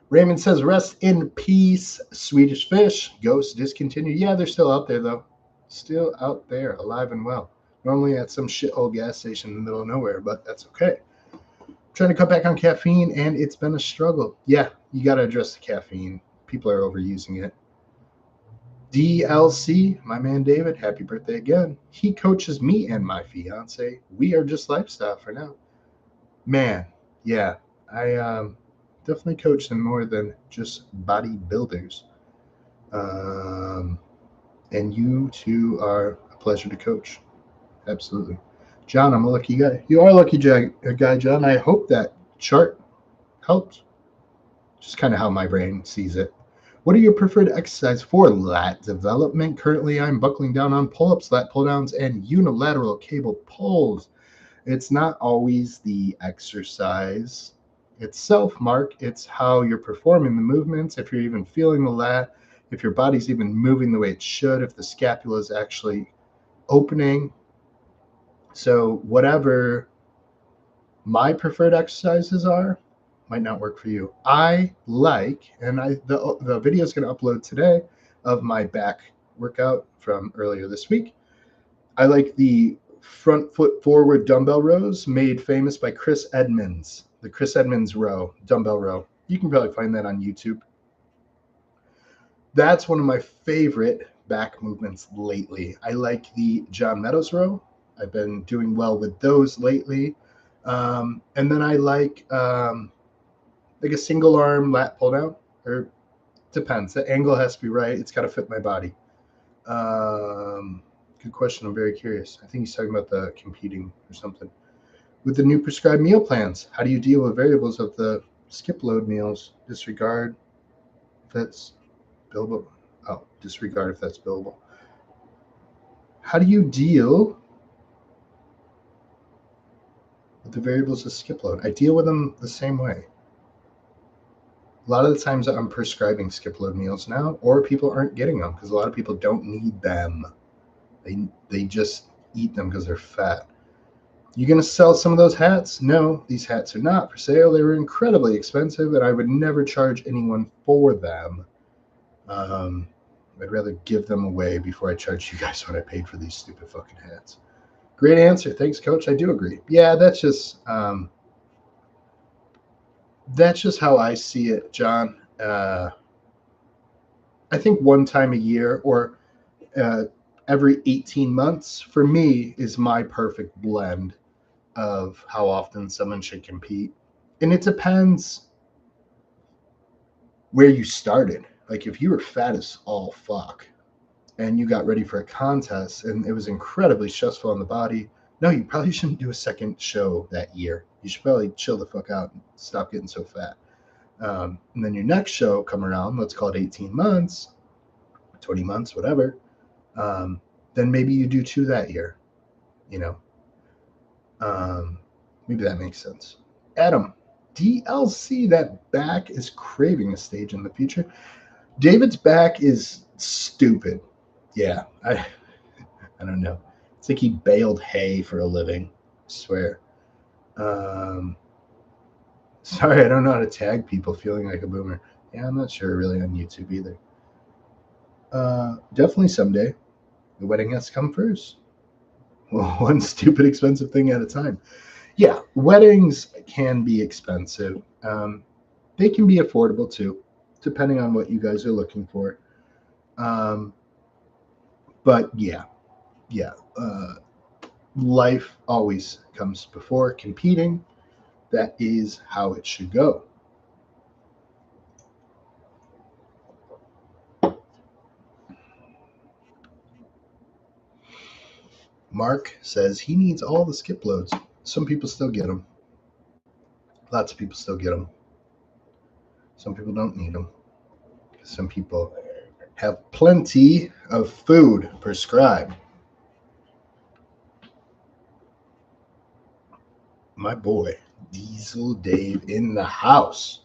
Raymond says, rest in peace, Swedish Fish. Ghost discontinued. Yeah, they're still out there, though. Still out there, alive and well. Normally at some shithole gas station in the middle of nowhere, but that's okay. I'm trying to cut back on caffeine, and it's been a struggle. Yeah, you got to address the caffeine. People are overusing it. DLC, my man David, happy birthday again. He coaches me and my fiance. We are just lifestyle for now. Man, yeah, I definitely coach them more than just bodybuilders. And you two are a pleasure to coach. Absolutely. John, I'm a lucky guy. You are a lucky guy, John. I hope that chart helped. Just kind of how my brain sees it. What are your preferred exercise for lat development? Currently, I'm buckling down on pull-ups, lat pull-downs, and unilateral cable pulls. It's not always the exercise itself, Mark. It's how you're performing the movements, if you're even feeling the lat, if your body's even moving the way it should, if the scapula is actually opening. So whatever my preferred exercises are, might not work for you. I like, and the video is going to upload today of my back workout from earlier this week. I like the front foot forward dumbbell rows made famous by Chris Edmonds, the Chris Edmonds row, dumbbell row. You can probably find that on YouTube. That's one of my favorite back movements lately. I like the John Meadows row. I've been doing well with those lately. And then I like a single arm lat pull down, or depends. The angle has to be right. It's got to fit my body. Good question. I'm very curious. I think he's talking about the competing or something. With the new prescribed meal plans, how do you deal with variables of the skip load meals? Disregard if that's billable. Oh, disregard if that's billable. How do you deal with the variables of skip load? I deal with them the same way. A lot of the times I'm prescribing skip load meals now, or people aren't getting them because a lot of people don't need them. They just eat them because they're fat. You going to sell some of those hats? No, these hats are not for sale. They were incredibly expensive, and I would never charge anyone for them. I'd rather give them away before I charge you guys what I paid for these stupid fucking hats. Great answer. Thanks, Coach. I do agree. Yeah, that's just how I see it, John. I think one time a year or uh, every 18 months for me is my perfect blend of how often someone should compete. And it depends where you started. Like if you were fat as all fuck and you got ready for a contest and it was incredibly stressful on the body, no, you probably shouldn't do a second show that year. You should probably chill the fuck out and stop getting so fat. And then your next show come around, let's call it 18 months, 20 months, whatever. Then maybe you do two that year, you know. Maybe that makes sense. Adam, DLC, that back is craving a stage in the future. David's back is stupid. Yeah, I don't know. It's like he baled hay for a living. I swear. Um, sorry, I don't know how to tag people feeling like a boomer. Yeah, I'm not sure really on YouTube either. Definitely someday. The wedding has to come first. Well, one stupid expensive thing at a time. Yeah, weddings can be expensive. They can be affordable too, depending on what you guys are looking for. Um, but yeah. Life always comes before competing. That is how it should go. Mark says he needs all the skip loads. Some people still get them. Lots of people still get them. Some people don't need them. Some people have plenty of food prescribed. My boy, Diesel Dave in the house.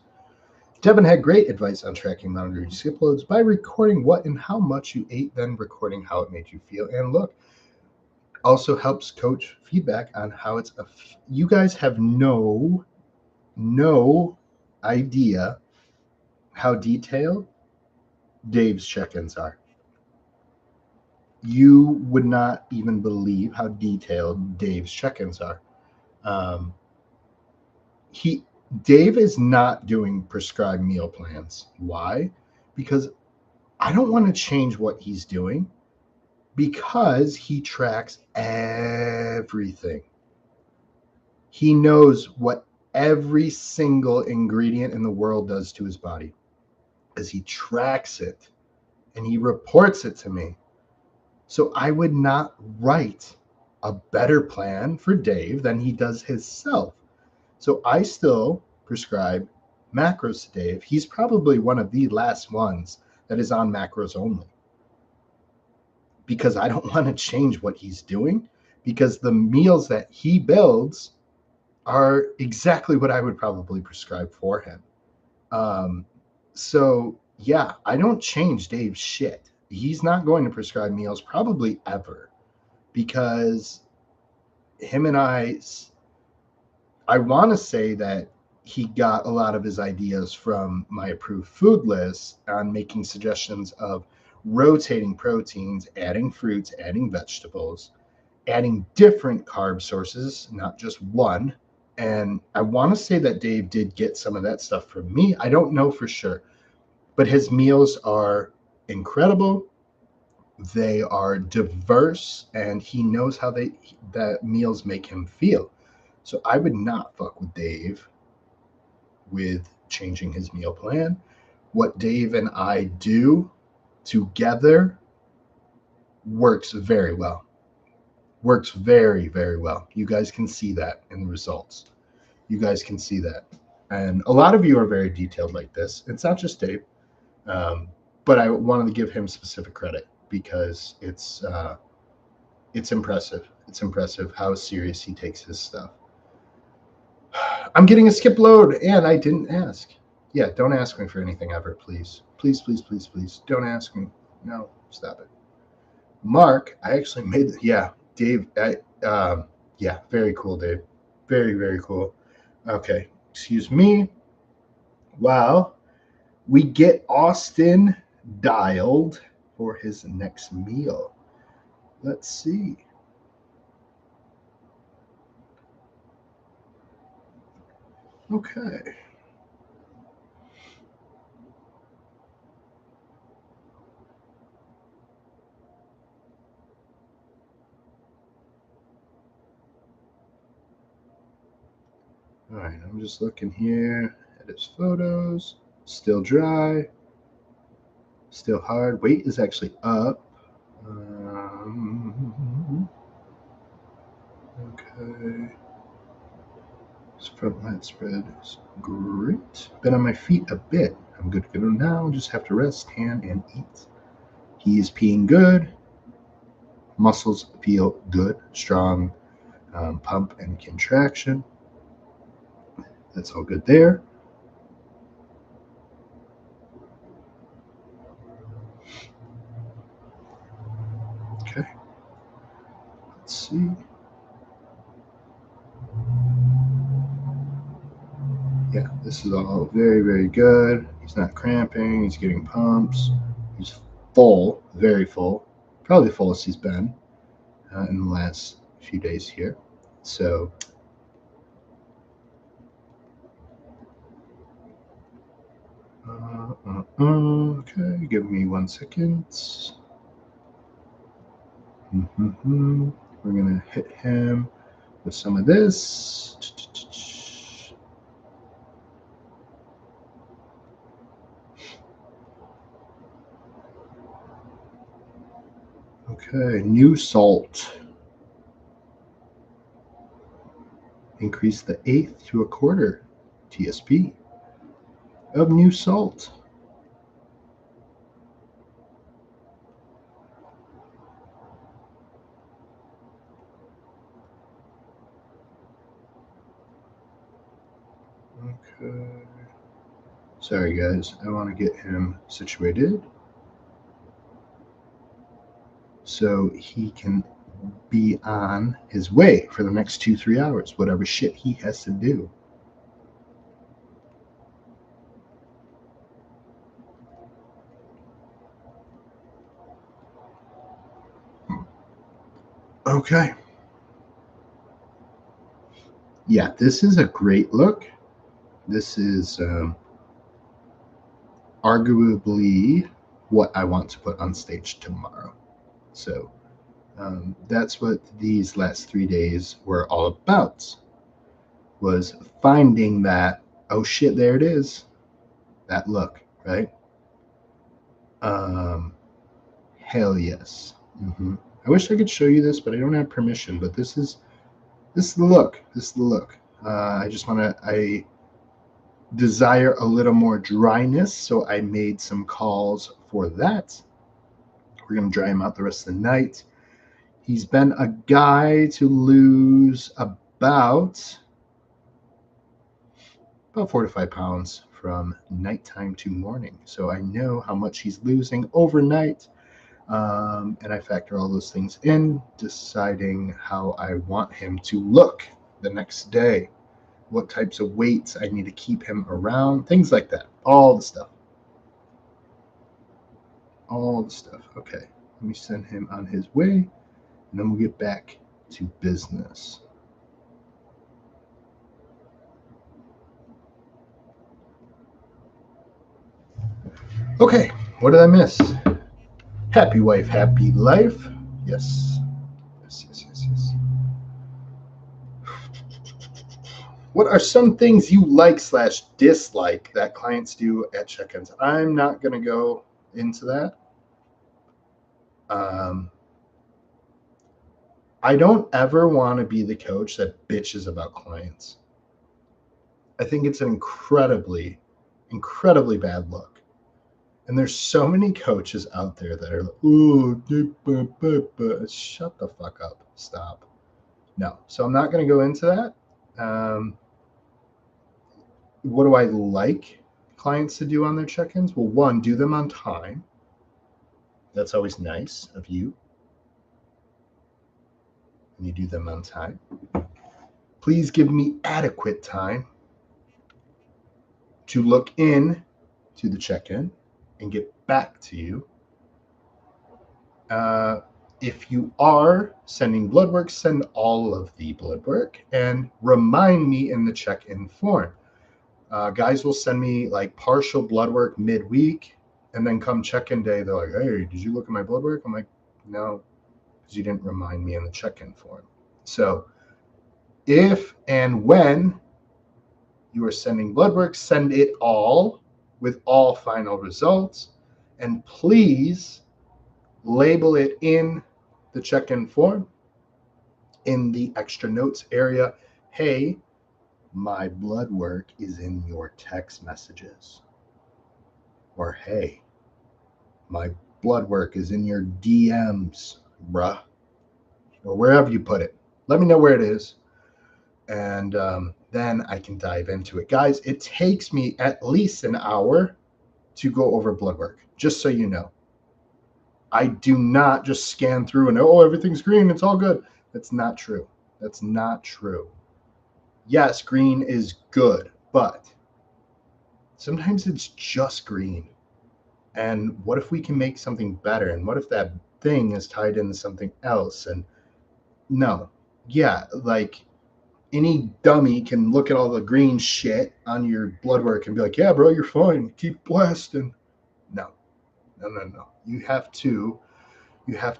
Devin had great advice on tracking monitoring skip loads by recording what and how much you ate, then recording how it made you feel and look. Also helps coach feedback on how it's. You guys have no idea how detailed Dave's check-ins are. You would not even believe how detailed Dave's check-ins are. Um, Dave is not doing prescribed meal plans. Why? Because I don't want to change what he's doing because he tracks everything. He knows what every single ingredient in the world does to his body as he tracks it and he reports it to me. So I would not write a better plan for Dave than he does himself. So I still prescribe macros to Dave. He's probably one of the last ones that is on macros only because I don't want to change what he's doing because the meals that he builds are exactly what I would probably prescribe for him. So yeah, I don't change Dave's shit. He's not going to prescribe meals probably ever because him and I want to say that he got a lot of his ideas from my approved food list on making suggestions of rotating proteins, adding fruits, adding vegetables, adding different carb sources, not just one. And I want to say that Dave did get some of that stuff from me. I don't know for sure, but his meals are incredible. They are diverse, and he knows how that meals make him feel. So I would not fuck with Dave with changing his meal plan. What Dave and I do together works very well. Works very, very well. You guys can see that in the results. You guys can see that. And a lot of you are very detailed like this. It's not just Dave. But I wanted to give him specific credit because it's impressive. It's impressive how serious he takes his stuff. I'm getting a skip load and I didn't ask. Yeah, don't ask me for anything ever, please. Please, please, please, please. Don't ask me. No, stop it. Mark, I actually made, yeah, Dave, yeah, very cool, Dave. Very, very cool. Okay, excuse me. Wow. We get Austin dialed. for his next meal. Let's see. Okay. All right, I'm just looking here at his photos. Still dry, still hard. Weight is actually up. Okay. His front lat spread is great. Been on my feet a bit. I'm good to go now. Just have to rest, tan, and eat. He is peeing good. Muscles feel good, strong pump and contraction. That's all good there. Okay. Let's see. Yeah, this is all very, very good. He's not cramping. He's getting pumps. He's full, very full. Probably the fullest he's been in the last few days here. So, okay, give me 1 second. We're going to hit him with some of this. Okay, new salt. Increase the eighth to a quarter TSP of new salt. Okay. Sorry, guys. I want to get him situated so he can be on his way for the next 2-3 hours, whatever shit he has to do. Okay. Yeah, this is a great look. This is arguably what I want to put on stage tomorrow. So that's what these last 3 days were all about, was finding that, oh shit, there it is, that look, right? Hell yes. I wish I could show you this, but I don't have permission. But this is the look. This is the look. I desire a little more dryness, so I made some calls for that. We're gonna dry him out the rest of the night. He's been a guy to lose about 4 to 5 pounds from nighttime to morning. So I know how much he's losing overnight. And I factor all those things in, deciding how I want him to look the next day, what types of weights I need to keep him around, things like that. All the stuff. Okay, let me send him on his way, and then we'll get back to business. Okay, what did I miss? Happy wife, happy life. Yes. What are some things you like / dislike that clients do at check-ins? I'm not going to go into that. I don't ever want to be the coach that bitches about clients. I think it's an incredibly, incredibly bad look. And there's so many coaches out there that are like, oh, shut the fuck up. Stop. No. So I'm not going to go into that. What do I like clients to do on their check-ins? Well, one, do them on time. That's always nice of you. And you do them on time. Please give me adequate time to look in to the check-in and get back to you. If you are sending blood work, send all of the blood work and remind me in the check-in form. Guys will send me like partial blood work midweek, and then come check-in day, they're like, "Hey, did you look at my blood work?" I'm like, "No, because you didn't remind me in the check-in form." So if and when you are sending blood work, send it all with all final results, and please label it in the check-in form in the extra notes area. Hey, my blood work is in your text messages. Or hey, my blood work is in your DMs, bruh. Or wherever you put it. Let me know where it is. And then I can dive into it. Guys, it takes me at least an hour to go over blood work, just so you know. I do not just scan through and, oh, everything's green, it's all good. That's not true. That's not true. Yes, green is good, but sometimes it's just green. And what if we can make something better? And what if that thing is tied into something else? And no, yeah, like any dummy can look at all the green shit on your blood work and be like, yeah, bro, you're fine. Keep blasting. No, no, no, no. You have to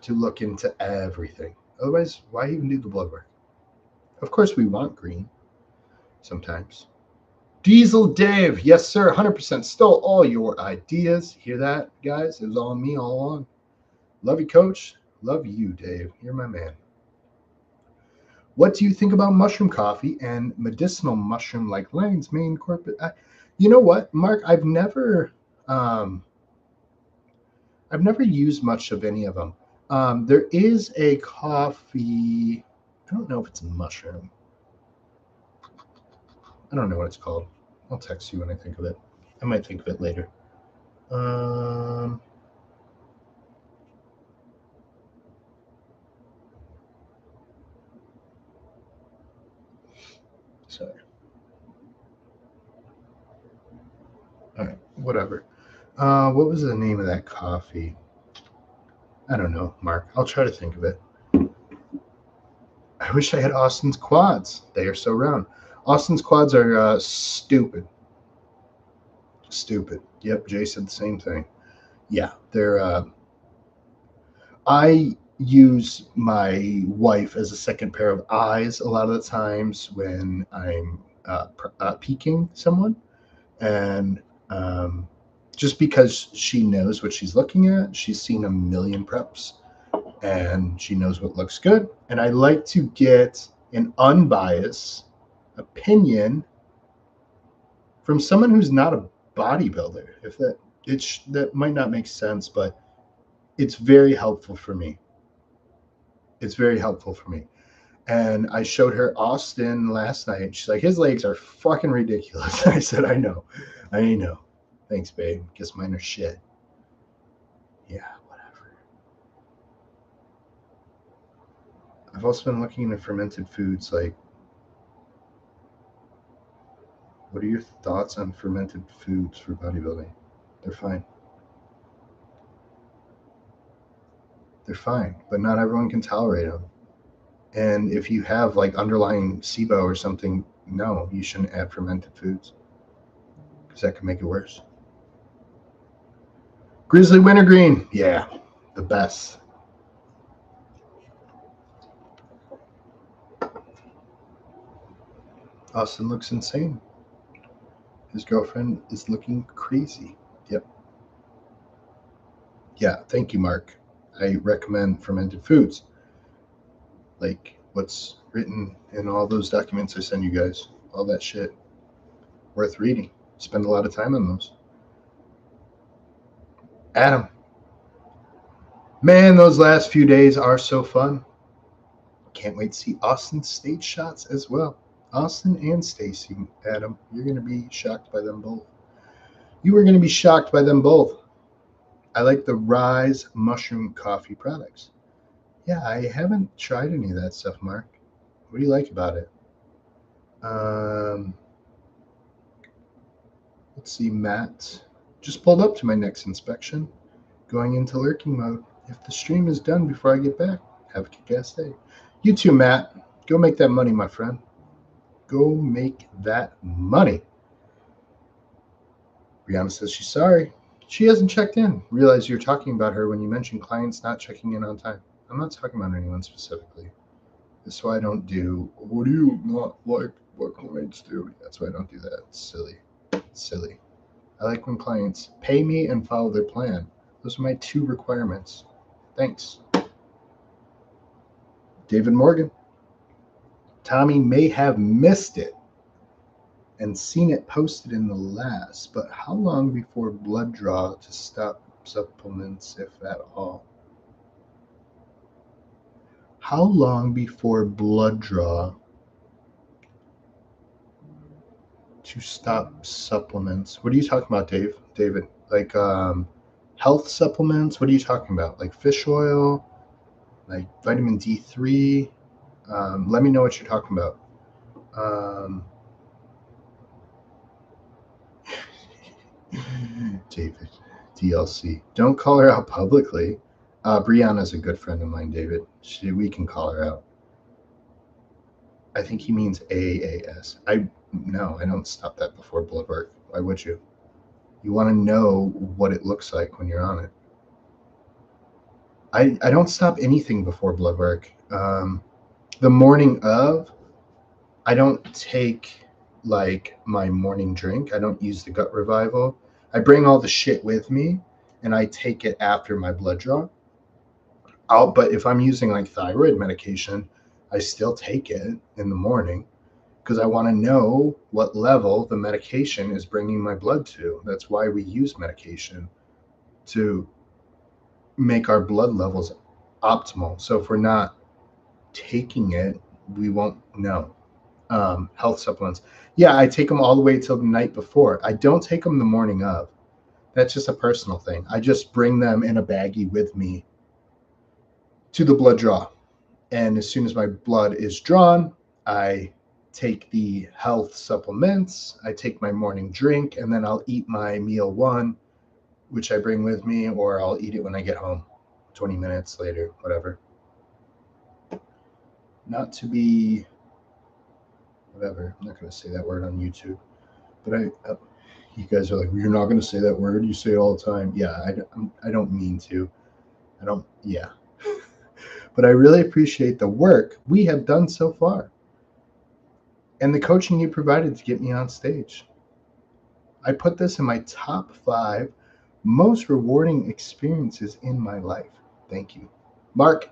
look into everything. Otherwise, why even do the blood work? Of course, we want green sometimes. Diesel Dave, yes, sir, 100% stole all your ideas. Hear that, guys? It was all me all along. Love you, coach. Love you, Dave. You're my man. What do you think about mushroom coffee and medicinal mushroom like lion's mane, corporate? You know what, Mark? Um, I've never used much of any of them. There is a coffee. I don't know if it's a mushroom. I don't know what it's called. I'll text you when I think of it. I might think of it later. Um, sorry. All right, whatever. What was the name of that coffee? I don't know, Mark. I'll try to think of it. I wish I had Austin's quads. They are so round. Austin's quads are stupid. Stupid. Yep, Jay said the same thing. Yeah, they're. I use my wife as a second pair of eyes a lot of the times when I'm peeking someone, and um, just because she knows what she's looking at, she's seen a million preps, and she knows what looks good. And I like to get an unbiased opinion from someone who's not a bodybuilder. If that might not make sense, but it's very helpful for me. It's very helpful for me. And I showed her Austin last night. She's like, his legs are fucking ridiculous. I said, I know. Thanks, babe. Guess mine are shit. Yeah, whatever. I've also been looking into fermented foods. Like, what are your thoughts on fermented foods for bodybuilding? They're fine. They're fine, but not everyone can tolerate them. And if you have like underlying SIBO or something, no, you shouldn't add fermented foods because that can make it worse. Grizzly Wintergreen, yeah, the best. Austin looks insane. His girlfriend is looking crazy. Yep. Yeah, thank you, Mark. I recommend fermented foods, like what's written in all those documents I send you guys. All that shit. Worth reading. Spend a lot of time on those. Adam, man, those last few days are so fun. Can't wait to see Austin's stage shots as well. Austin and Stacy, Adam, you're going to be shocked by them both. You are going to be shocked by them both. I like the Rise mushroom coffee products. Yeah, I haven't tried any of that stuff, Mark. What do you like about it? Um, let's see, Matt. Just pulled up to my next inspection, going into lurking mode. if the stream is done before I get back, have a kick-ass day. You too, Matt. Go make that money, my friend. Go make that money. Brianna says she's sorry. She hasn't checked in. Realize you're talking about her when you mentioned clients not checking in on time. I'm not talking about anyone specifically. That's why I don't do, what do you not like what clients do? That's why I don't do that. It's silly. It's silly. I like when clients pay me and follow their plan. Those are my 2 requirements. Thanks. David Morgan. Tommy may have missed it and seen it posted in the last, but how long before blood draw to stop supplements, if at all? How long before blood draw to stop supplements? What are you talking about, David? Like health supplements? What are you talking about? Like fish oil? Like vitamin D3? Let me know what you're talking about. David, DLC. Don't call her out publicly. Brianna's a good friend of mine, David. We can call her out. I think he means AAS. No, I don't stop that before blood work. Why would you? You want to know what it looks like when you're on it. I don't stop anything before blood work. The morning of, I don't take like my morning drink. I don't use the gut revival. I bring all the shit with me and I take it after my blood draw. But if I'm using like thyroid medication, I still take it in the morning because I want to know what level the medication is bringing my blood to. That's why we use medication, to make our blood levels optimal. So if we're not taking it, we won't know. Health supplements. Yeah, I take them all the way till the night before. I don't take them the morning of. That's just a personal thing. I just bring them in a baggie with me to the blood draw. And as soon as my blood is drawn, I take the health supplements, I take my morning drink, and then I'll eat my meal 1, which I bring with me, or I'll eat it when I get home, 20 minutes later, whatever. Not to be, whatever, I'm not going to say that word on YouTube, but you guys are like, you're not going to say that word, you say it all the time. Yeah, I don't mean to. Yeah. But I really appreciate the work we have done so far and the coaching you provided to get me on stage. I put this in my top 5 most rewarding experiences in my life. Thank you. Mark,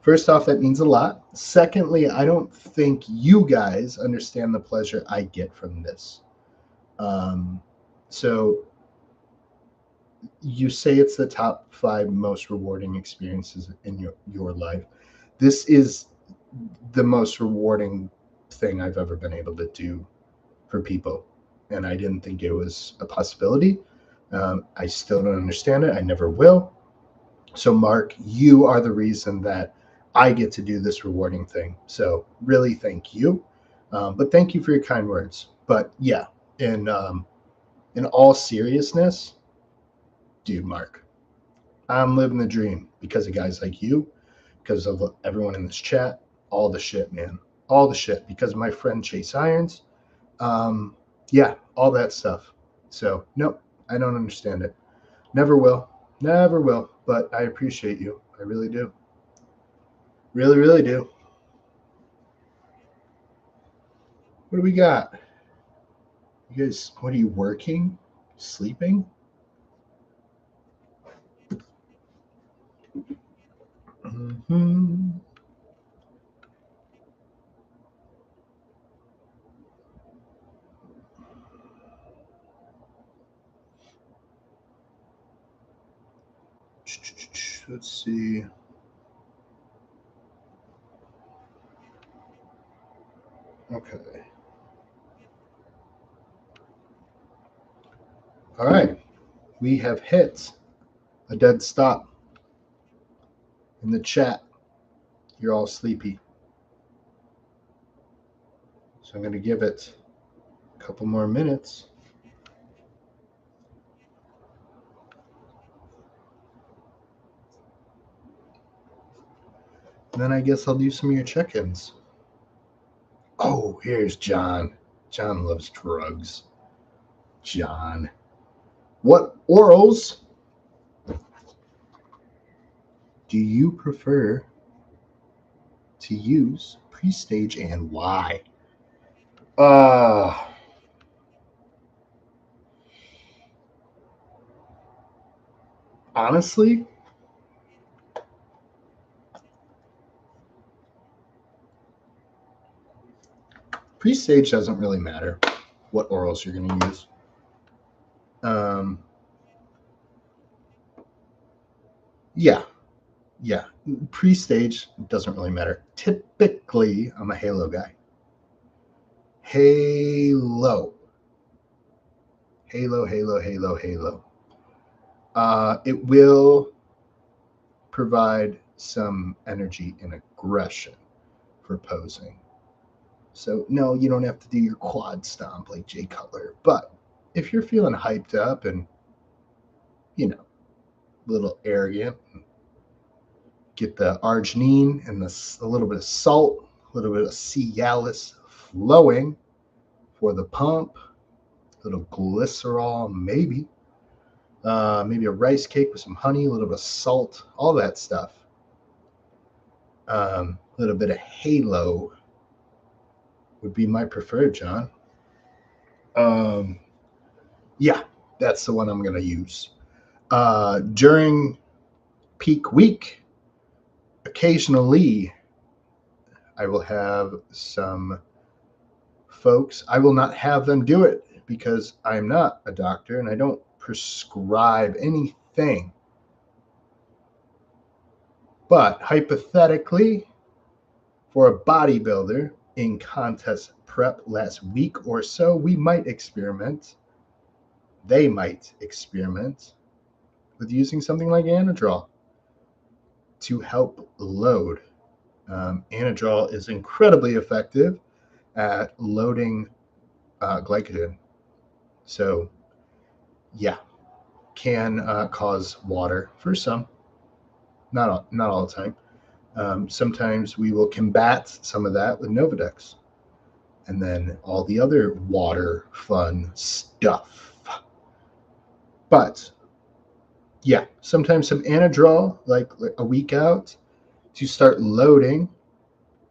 first off, that means a lot. Secondly, I don't think you guys understand the pleasure I get from this. So you say it's the top 5 most rewarding experiences in your life. This is the most rewarding thing I've ever been able to do for people. And I didn't think it was a possibility. I still don't understand it. I never will. So, Mark, you are the reason that I get to do this rewarding thing. So, really, thank you. But thank you for your kind words. But yeah, in all seriousness, dude, Mark, I'm living the dream because of guys like you, because of everyone in this chat, all the shit, man, all the shit. Because of my friend Chase Irons, yeah, all that stuff. So, nope, I don't understand it. Never will. Never will. But I appreciate you. I really do. Really, really do. What do we got? You guys, what are you working? Sleeping? Mm-hmm. Let's see. Okay. All right. We have hit a dead stop in the chat. You're all sleepy. So I'm going to give it a couple more minutes. And then I guess I'll do some of your check-ins. Oh, here's John. John loves drugs. John. What orals do you prefer to use pre-stage and why? Uh Honestly, pre-stage doesn't really matter what orals you're going to use. Yeah, yeah. Pre-stage doesn't really matter. Typically, I'm a Halo guy. Halo. Halo, Halo, Halo, Halo. It will provide some energy and aggression for posing. So, no, you don't have to do your quad stomp like Jay Cutler. But if you're feeling hyped up and, a little arrogant, get the arginine and a little bit of salt, a little bit of Cialis flowing for the pump, a little glycerol, maybe. Maybe a rice cake with some honey, a little bit of salt, all that stuff. A little bit of Halo would be my preferred, John. Yeah, that's the one I'm going to use. During peak week, occasionally I will have some folks. I will not have them do it because I'm not a doctor and I don't prescribe anything. But hypothetically, for a bodybuilder in contest prep last week or so, we might experiment. They might experiment with using something like Anadrol to help load. Anadrol is incredibly effective at loading glycogen. So, yeah, can cause water for some, not all the time. Sometimes we will combat some of that with Novadex, and then all the other water fun stuff. But yeah, sometimes some Anadrol, like a week out, to start loading,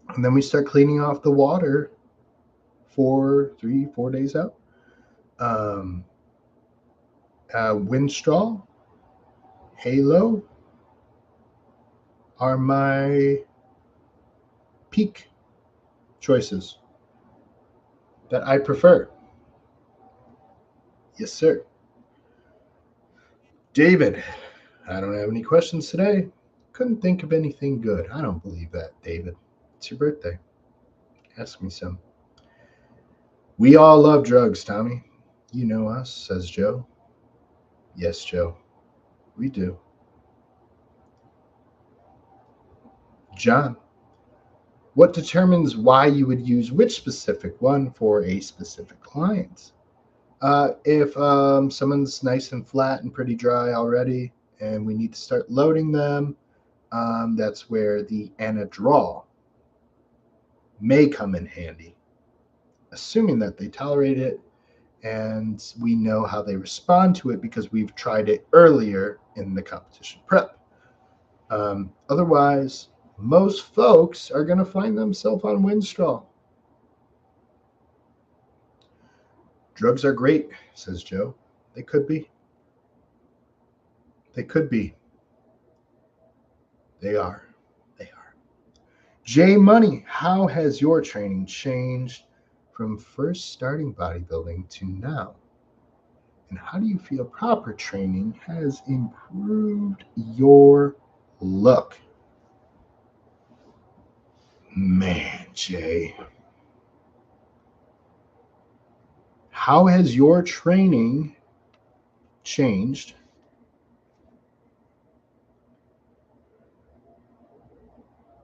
and then we start cleaning off the water for 3-4 days out. Winstrol, Halo are my peak choices that I prefer. Yes, sir. David, I don't have any questions today. Couldn't think of anything good. I don't believe that, David. It's your birthday. Ask me some. We all love drugs, Tommy. You know us, says Joe. Yes, Joe. We do. John, what determines why you would use which specific one for a specific client? If someone's nice and flat and pretty dry already, and we need to start loading them, that's where the Anadrol may come in handy, assuming that they tolerate it and we know how they respond to it because we've tried it earlier in the competition prep. Otherwise, most folks are going to find themselves on Winstrol. Drugs are great, says Joe. They could be. They could be. They are. They are. J Money, how has your training changed from first starting bodybuilding to now? And how do you feel proper training has improved your look? Man, Jay. How has your training changed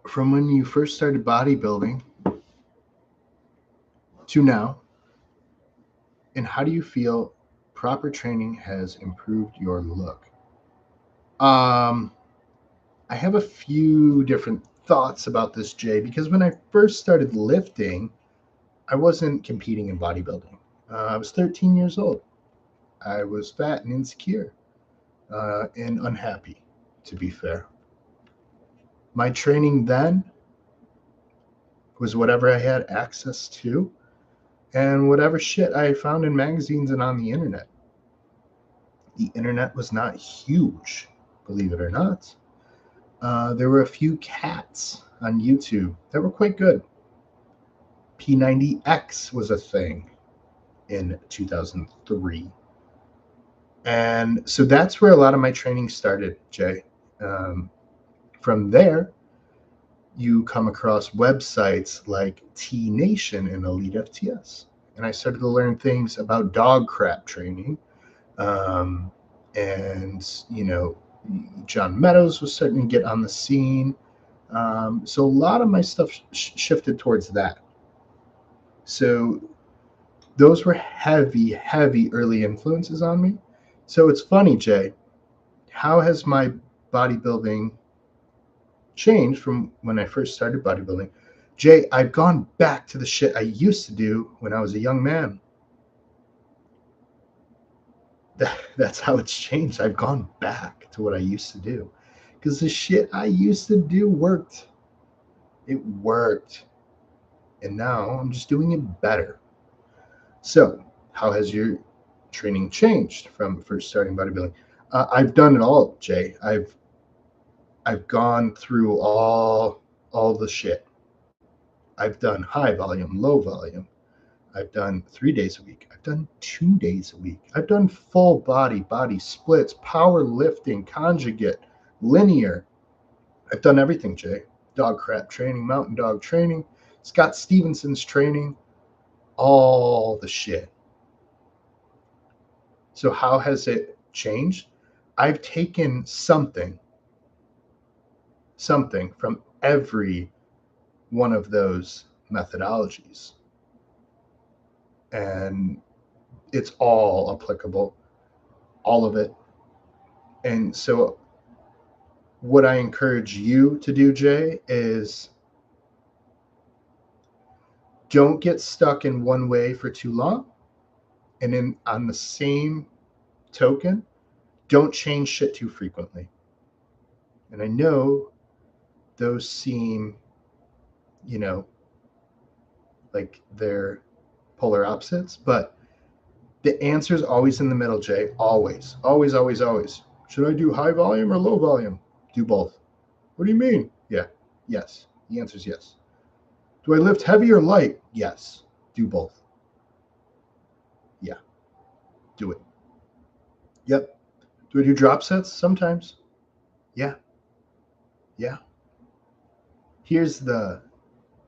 from when you first started bodybuilding to now? And how do you feel proper training has improved your look? I have a few different thoughts about this, Jay, because when I first started lifting, I wasn't competing in bodybuilding. I was 13 years old. I was fat and insecure and unhappy, to be fair. My training then was whatever I had access to and whatever shit I found in magazines and on the internet. The internet was not huge, believe it or not. There were a few cats on YouTube that were quite good. P90X was a thing in 2003. And so that's where a lot of my training started, Jay. From there, you come across websites like T Nation and Elite FTS. And I started to learn things about dog crap training. And, you know, John Meadows was starting to get on the scene. So a lot of my stuff shifted towards that. So those were heavy, heavy early influences on me. So it's funny, Jay, how has my bodybuilding changed from when I first started bodybuilding? Jay, I've gone back to the shit I used to do when I was a young man. That's how it's changed. I've gone back to what I used to do because the shit I used to do worked. It worked. And now I'm just doing it better. So, how has your training changed from first starting bodybuilding? I've done it all, Jay. I've gone through all the shit. I've done high volume, low volume. I've done 3 days a week. I've done 2 days a week. I've done full body splits, power lifting, conjugate, linear. I've done everything, Jay. Dog crap training, mountain dog training, Scott Stevenson's training, all the shit. So how has it changed? I've taken something from every one of those methodologies. And it's all applicable, all of it. And so what I encourage you to do, Jay, is don't get stuck in one way for too long. And on the same token, don't change shit too frequently. And I know those seem, you know, like they're polar opposites, but the answer is always in the middle, Jay. Always, always, always, always. Should I do high volume or low volume? Do both. What do you mean? Yeah. Yes. The answer is yes. Do I lift heavy or light? Yes. Do both. Yeah. Do it. Yep. Do I do drop sets? Sometimes. Yeah. Yeah. Here's the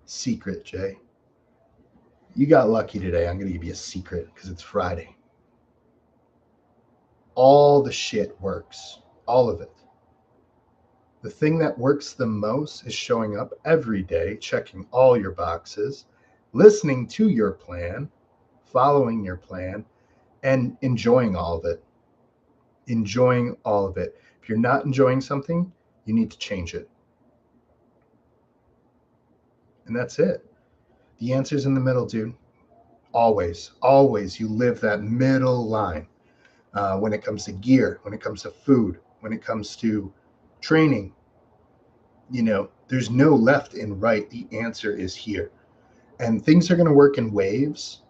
secret, Jay. You got lucky today. I'm going to give you a secret because it's Friday. All the shit works. All of it. The thing that works the most is showing up every day, checking all your boxes, listening to your plan, following your plan, and enjoying all of it. Enjoying all of it. If you're not enjoying something, you need to change it. And that's it. The answer's in the middle, dude. Always, always you live that middle line. When it comes to gear, when it comes to food, when it comes to training, you know, there's no left and right. The answer is here. And things are going to work in waves.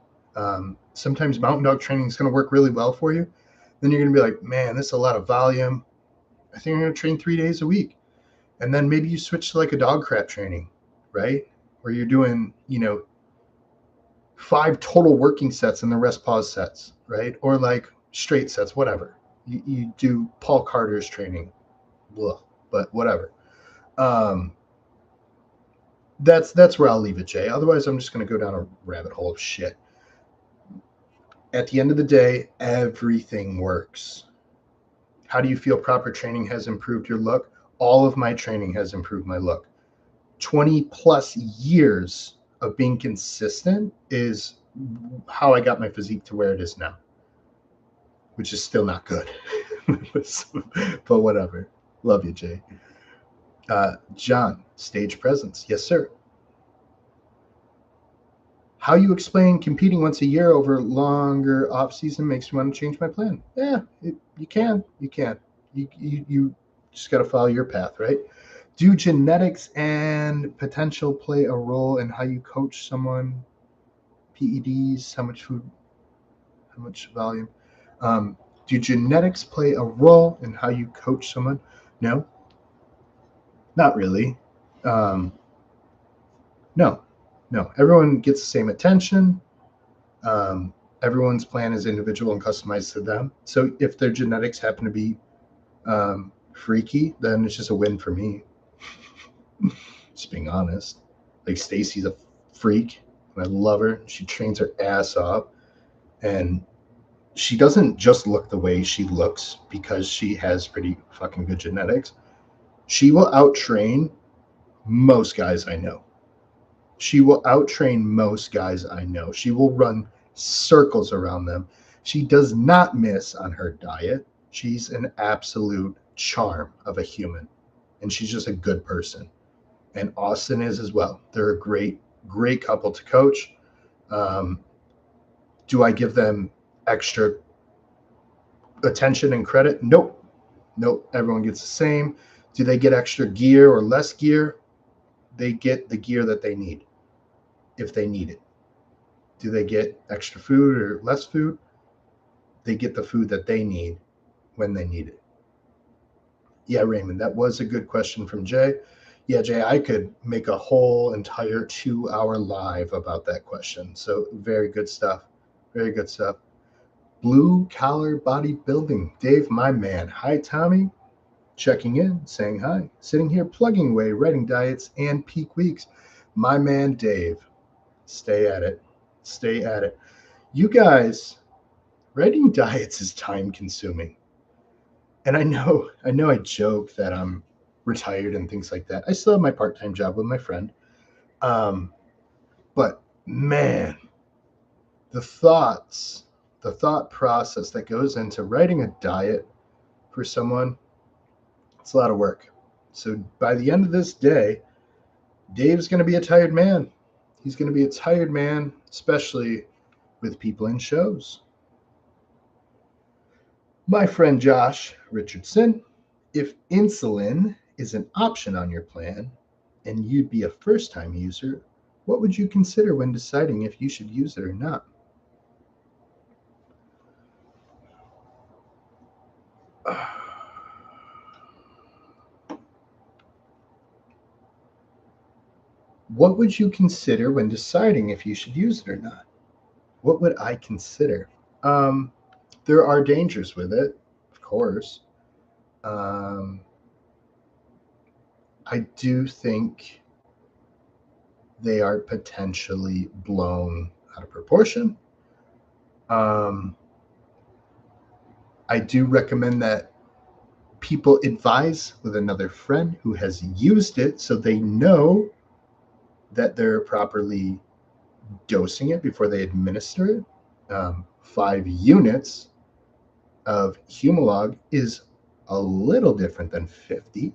Sometimes mountain dog training is going to work really well for you. Then you're going to be like, man, this is a lot of volume. I think I'm going to train 3 days a week. And then maybe you switch to like a dog crap training, right? Where you're doing, you know, 5 total working sets and the rest pause sets, right? Or like straight sets, whatever. You do Paul Carter's training, but whatever. That's where I'll leave it, Jay. Otherwise, I'm just going to go down a rabbit hole of shit. At the end of the day, everything works. How do you feel proper training has improved your look? All of my training has improved my look. 20 plus years of being consistent is how I got my physique to where it is now, which is still not good. But whatever. Love you, Jay. John, stage presence. Yes, sir. How you explain competing once a year over longer off season makes me want to change my plan. Yeah, you can. You can. You just got to follow your path, right? Do genetics and potential play a role in how you coach someone? PEDs, how much food, how much volume? Um, do genetics play a role in how you coach someone? No, not really. Um, no, no. Everyone gets the same attention. Um, Everyone's plan is individual and customized to them. So if their genetics happen to be freaky, then it's just a win for me. Just being honest. Like Stacy's a freak, and I love her. She trains her ass off, and she doesn't just look the way she looks because she has pretty fucking good genetics. She will outtrain most guys I know. She will outtrain most guys I know. She will run circles around them. She does not miss on her diet. She's an absolute charm of a human, and she's just a good person. And Austin is as well. They're a great, great couple to coach. Um, do I give them extra attention and credit? Nope. Nope. Everyone gets the same. Do they get extra gear or less gear? They get the gear that they need if they need it. Do they get extra food or less food? They get the food that they need when they need it. Yeah, Raymond, that was a good question from Jay. Yeah, Jay, I could make a whole entire 2 hour live about that question. So very good stuff. Very good stuff. Blue collar bodybuilding. Dave, my man. Hi, Tommy. Checking in, saying hi. Sitting here plugging away, writing diets and peak weeks. My man, Dave. Stay at it. Stay at it. You guys, writing diets is time consuming. And I joke that I'm retired and things like that. I still have my part-time job with my friend. Um, but man, the thoughts, the thought process that goes into writing a diet for someone, it's a lot of work. So by the end of this day, Dave's going to be a tired man. He's going to be a tired man, especially with people in shows. My friend Josh Richardson, if insulin is an option on your plan and you'd be a first time user, what would you consider when deciding if you should use it or not? What would you consider when deciding if you should use it or not? What would I consider? Um, there are dangers with it, of course. Um, I do think they are potentially blown out of proportion. Um, I do recommend that people advise with another friend who has used it so they know that they're properly dosing it before they administer it. 5 units of Humalog is a little different than 50.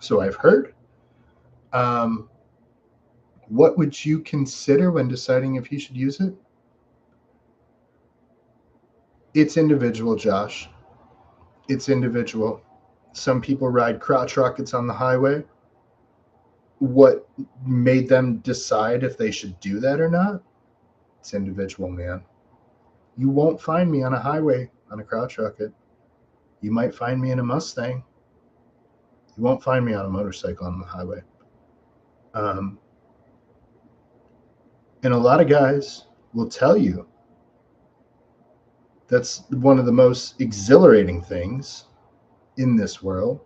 So I've heard. Um, what would you consider when deciding if you should use it? It's individual, Josh. It's individual. Some people ride crotch rockets on the highway. What made them decide if they should do that or not? It's individual, man. You won't find me on a highway on a crotch rocket. You might find me in a Mustang. You won't find me on a motorcycle on the highway. Um, and a lot of guys will tell you that's one of the most exhilarating things in this world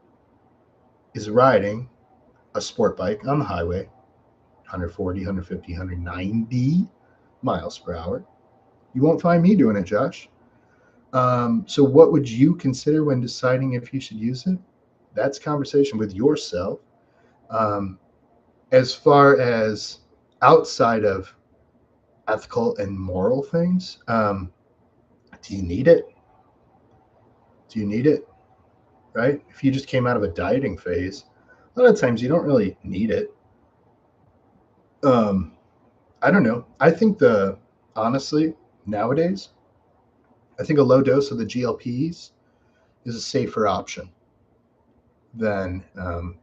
is riding a sport bike on the highway, 140, 150, 190 miles per hour. You won't find me doing it, Josh. So what would you consider when deciding if you should use it? That's conversation with yourself. Um, as far as outside of ethical and moral things, do you need it? Do you need it? Right? If you just came out of a dieting phase, A lot of times you don't really need it. I don't know. Honestly, nowadays, I think a low dose of the GLPs is a safer option than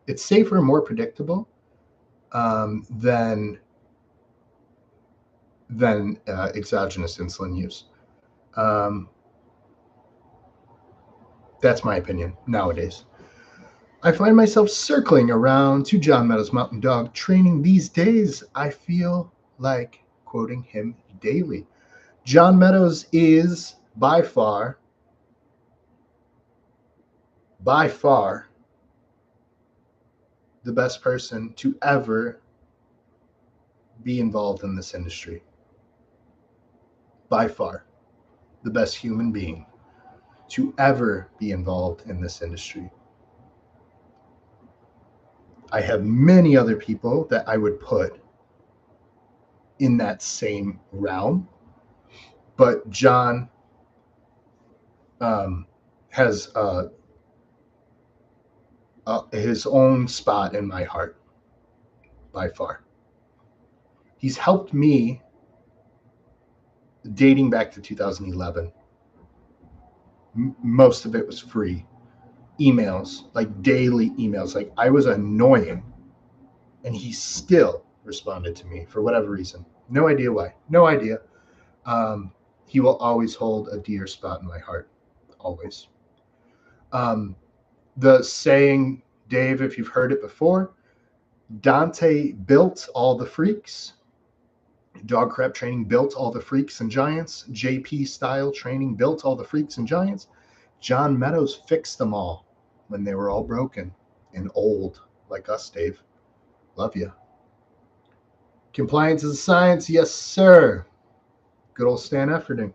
it's safer and more predictable than exogenous insulin use. Um, that's my opinion nowadays. I find myself circling around to John Meadows Mountain Dog training these days. I feel like quoting him daily. John Meadows is by far the best person to ever be involved in this industry. By far the best human being to ever be involved in this industry. I have many other people that I would put in that same realm, but John has his own spot in my heart by far. He's helped me dating back to 2011. Most of it was free emails, like daily emails. Like I was annoying, and he still responded to me for whatever reason. No idea why. No idea. He will always hold a dear spot in my heart. Always. The saying, Dave, if you've heard it before, Dante built all the freaks. Dog crap training built all the freaks and giants. JP style training built all the freaks and giants. John Meadows fixed them all when they were all broken and old, like us, Dave. Love you. Compliance is a science. Yes, sir. Good old Stan Efferding.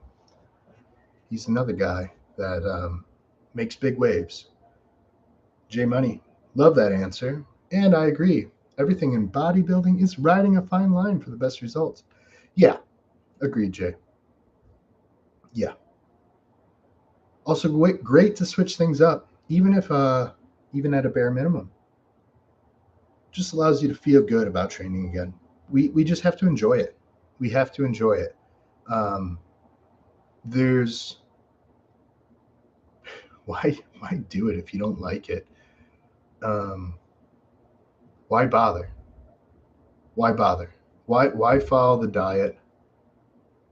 He's another guy that makes big waves. J Money. Love that answer. And I agree. Everything in bodybuilding is riding a fine line for the best results. Yeah. Agreed, Jay. Yeah. Also, great to switch things up, even at a bare minimum. Just allows you to feel good about training again. We just have to enjoy it. We have to enjoy it. There's why do it if you don't like it? Why bother? Why bother? Why follow the diet?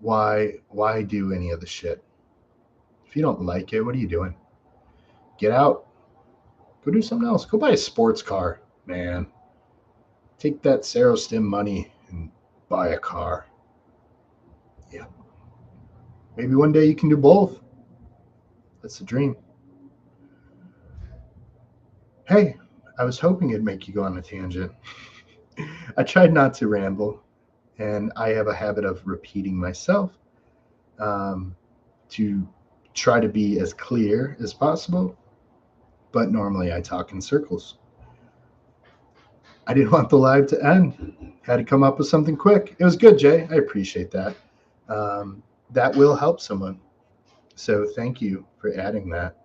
Why do any of the shit? If you don't like it, what are you doing? Get out. Go do something else. Go buy a sports car, man. Take that Serostim money and buy a car. Yeah. Maybe one day you can do both. That's the dream. Hey, I was hoping it'd make you go on a tangent. I tried not to ramble, and I have a habit of repeating myself to try to be as clear as possible, but normally I talk in circles. I didn't want the live to end. Had to come up with something quick. It was good, Jay. I appreciate that. That will help someone. So thank you for adding that.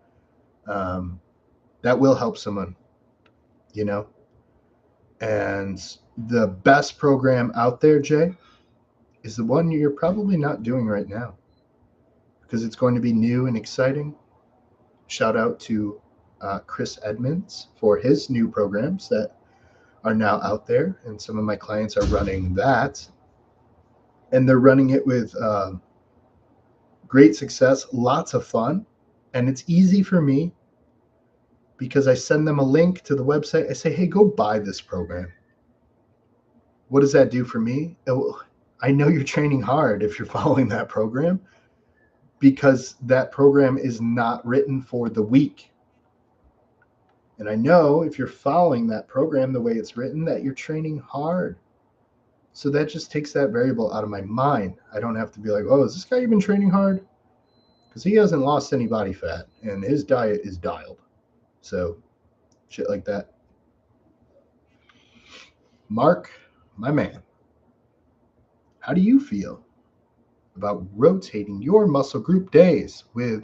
That will help someone, you know? And the best program out there, Jay, is the one you're probably not doing right now because it's going to be new and exciting. Shout out to Chris Edmonds for his new programs that are now out there. And some of my clients are running that. And they're running it with great success, lots of fun. And it's easy for me because I send them a link to the website. I say, hey, go buy this program. What does that do for me? I know you're training hard if you're following that program because that program is not written for the weak. And I know if you're following that program the way it's written, that you're training hard. So that just takes that variable out of my mind. I don't have to be like, oh, is this guy even training hard? Because he hasn't lost any body fat and his diet is dialed. So shit like that. Mark, my man, how do you feel about rotating your muscle group days with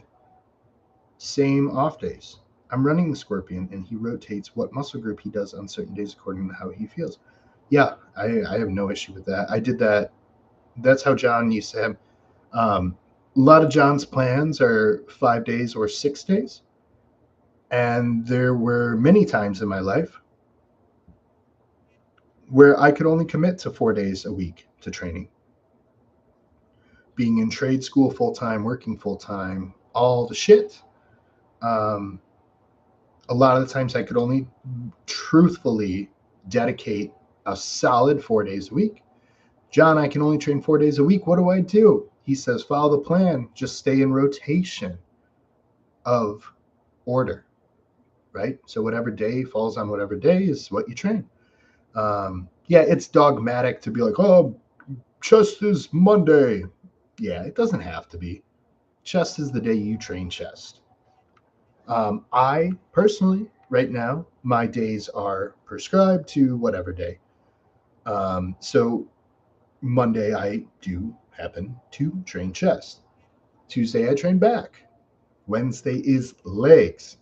same off days? I'm running the Scorpion, and he rotates what muscle group he does on certain days according to how he feels. Yeah, I have no issue with that. I did that. That's how John used to have. A lot of John's plans are 5 days or 6 days. And there were many times in my life where I could only commit to 4 days a week to training. Being in trade school full time, working full time, all the shit. Um, a lot of the times I could only truthfully dedicate a solid 4 days a week. John, I can only train 4 days a week. What do I do? He says, follow the plan. Just stay in rotation of order, right? So whatever day falls on whatever day is what you train. Yeah, it's dogmatic to be like, oh, chest is Monday. Yeah, it doesn't have to be. Chest is the day you train chest. I personally, right now, my days are prescribed to whatever day. So Monday, I do happen to train chest. Tuesday, I train back. Wednesday is legs.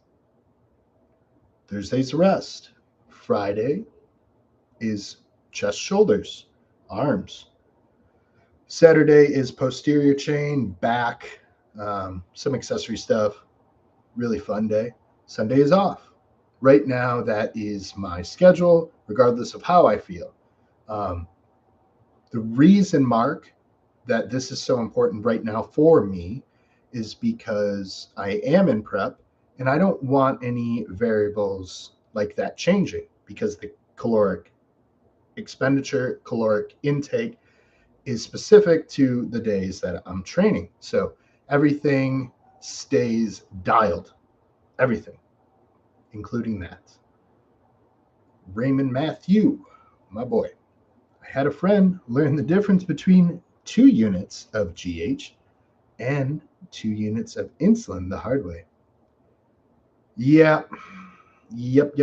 Thursday's rest. Friday is chest, shoulders, arms. Saturday is posterior chain, back, some accessory stuff. Really fun day. Sunday is off. Right now, that is my schedule, regardless of how I feel. Um, the reason, Mark, that this is so important right now for me is because I am in prep and I don't want any variables like that changing because the caloric expenditure, caloric intake is specific to the days that I'm training. So everything stays dialed, everything, including that. Raymond Matthew, my boy. I had a friend learn the difference between 2 units of GH and 2 units of insulin the hard way. Yeah. Yep.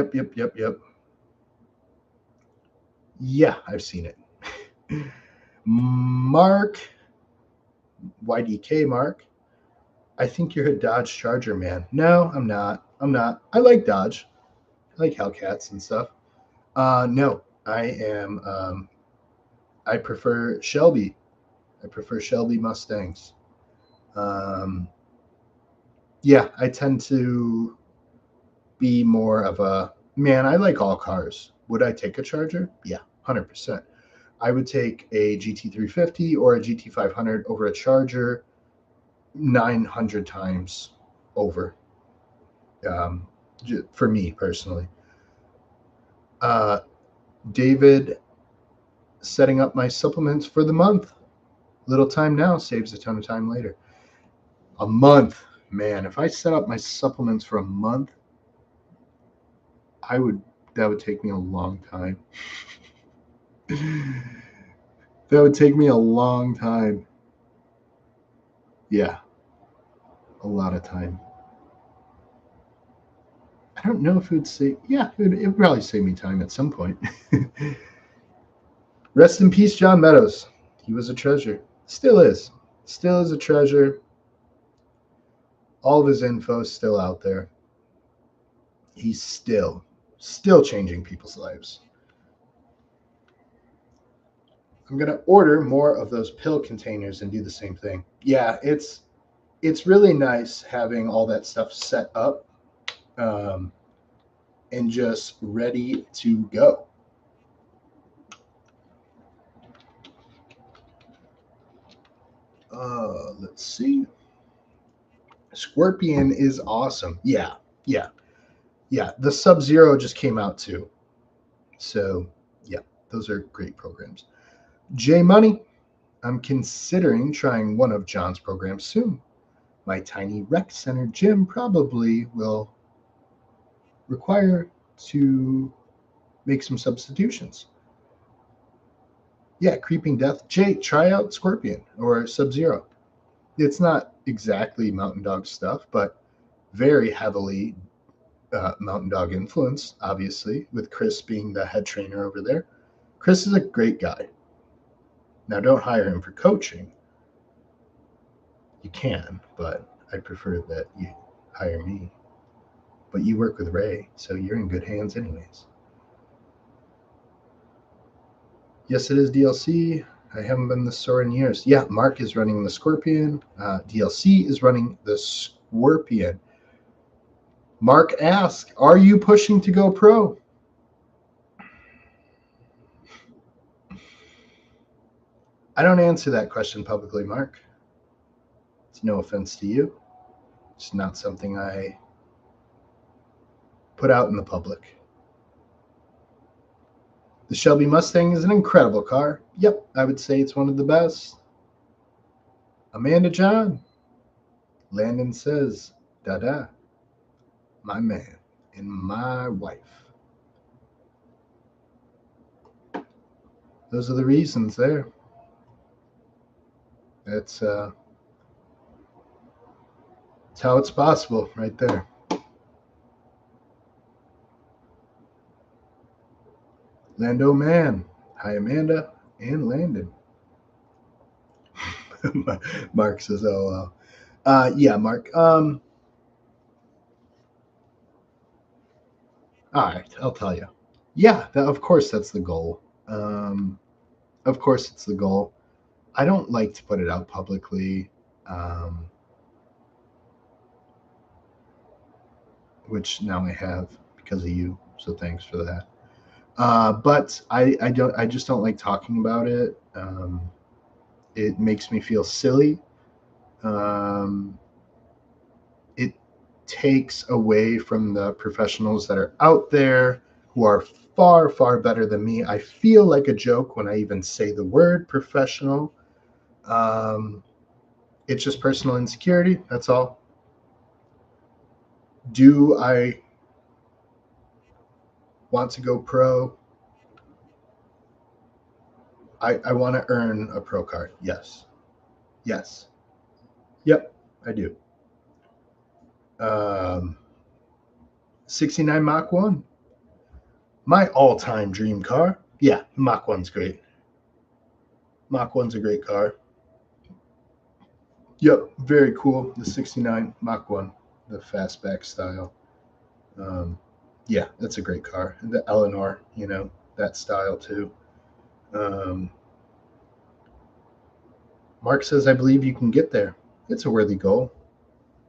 Yeah, I've seen it. Mark, YDK Mark, I think you're a Dodge Charger man. No, I'm not. I'm not. I like Dodge. I like Hellcats and stuff. No, I am. I prefer Shelby. I prefer Shelby Mustangs. Um, yeah, I tend to be more of a man. I like all cars. Would I take a Charger? Yeah, 100%. I would take a GT350 or a GT500 over a Charger 900 times over. Um, for me personally. Uh, David, setting up my supplements for the month. Little time now saves a ton of time later. A month, man. If I set up my supplements for a month, I would. That would take me a long time. That would take me a long time. Yeah, a lot of time. I don't know if it would say. Yeah, it would probably save me time at some point. Rest in peace, John Meadows. He was a treasure. Still is. Still is a treasure. All of his info is still out there. He's still changing people's lives. I'm gonna order more of those pill containers and do the same thing. Yeah, it's really nice having all that stuff set up um, and just ready to go. Let's see. Scorpion is awesome. Yeah, yeah. The Sub Zero just came out too. So, yeah, those are great programs. J Money, I'm considering trying one of John's programs soon. My tiny rec center gym probably will require to make some substitutions. Yeah, Creeping Death. Jake, try out Scorpion or Sub Zero. It's not exactly Mountain Dog stuff, but very heavily Mountain Dog influence, obviously, with Chris being the head trainer over there. Chris is a great guy. Now, don't hire him for coaching. You can, but I prefer that you hire me. But you work with Ray, so you're in good hands anyways. Yes, it is DLC. I haven't been in the store in years. Yeah, Mark is running the Scorpion. DLC is running the Scorpion. Mark asks, are you pushing to go pro? I don't answer that question publicly, Mark. It's no offense to you. It's not something I put out in the public. The Shelby Mustang is an incredible car. Yep, I would say it's one of the best. Amanda John. Landon says, Dada, my man and my wife. Those are the reasons there. That's how it's possible right there. Lando Man. Hi, Amanda and Landon. Mark says, oh, yeah, Mark. All right, I'll tell you. Yeah, of course that's the goal. Of course it's the goal. I don't like to put it out publicly, which now I have because of you. So thanks for that. But I just don't like talking about it. It makes me feel silly. It takes away from the professionals that are out there who are far, far better than me. I feel like a joke when I even say the word professional. It's just personal insecurity. That's all. Do I want to go pro? I want to earn a pro card. Yes. Yes. Yep, I do. 69 Mach 1. My all-time dream car. Yeah, Mach 1's great. Mach 1's a great car. Yep, very cool. The 69 Mach 1, the fastback style. Yeah, that's a great car. The Eleanor, that style too. Mark says, I believe you can get there. It's a worthy goal,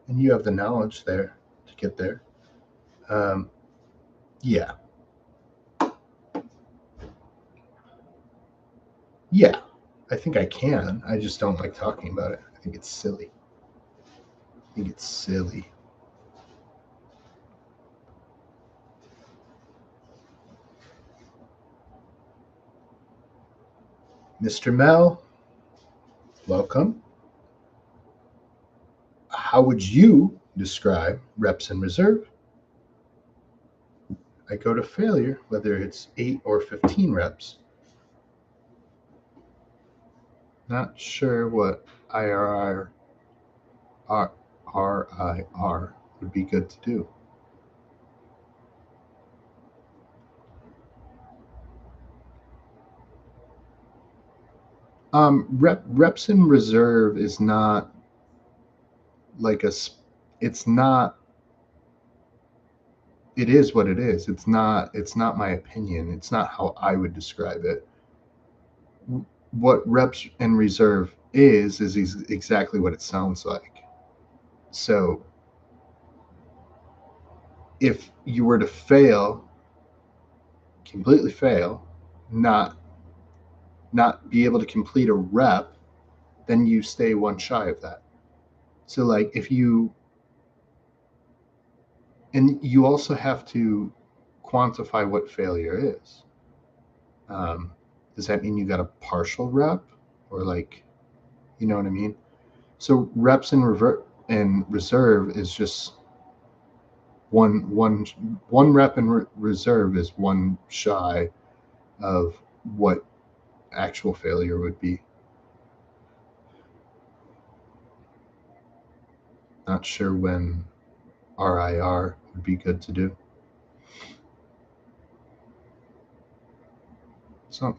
and you have the knowledge there to get there. Yeah. Yeah, I think I can. I just don't like talking about it. I think it's silly. Mr. Mel, welcome. How would you describe reps in reserve? I go to failure, whether it's 8 or 15 reps. Not sure what RIR would be good to do. Reps in reserve is not like it's not, it is what it is. It's not my opinion. It's not how I would describe it. What reps in reserve is exactly what it sounds like. So if you were to completely fail, not be able to complete a rep, then you stay one shy of that. So like and you also have to quantify what failure is. Does that mean you got a partial rep, or like, you know what I mean? So reps in reserve is just one rep in reserve is one shy of what actual failure would be. Not sure when RIR would be good to do.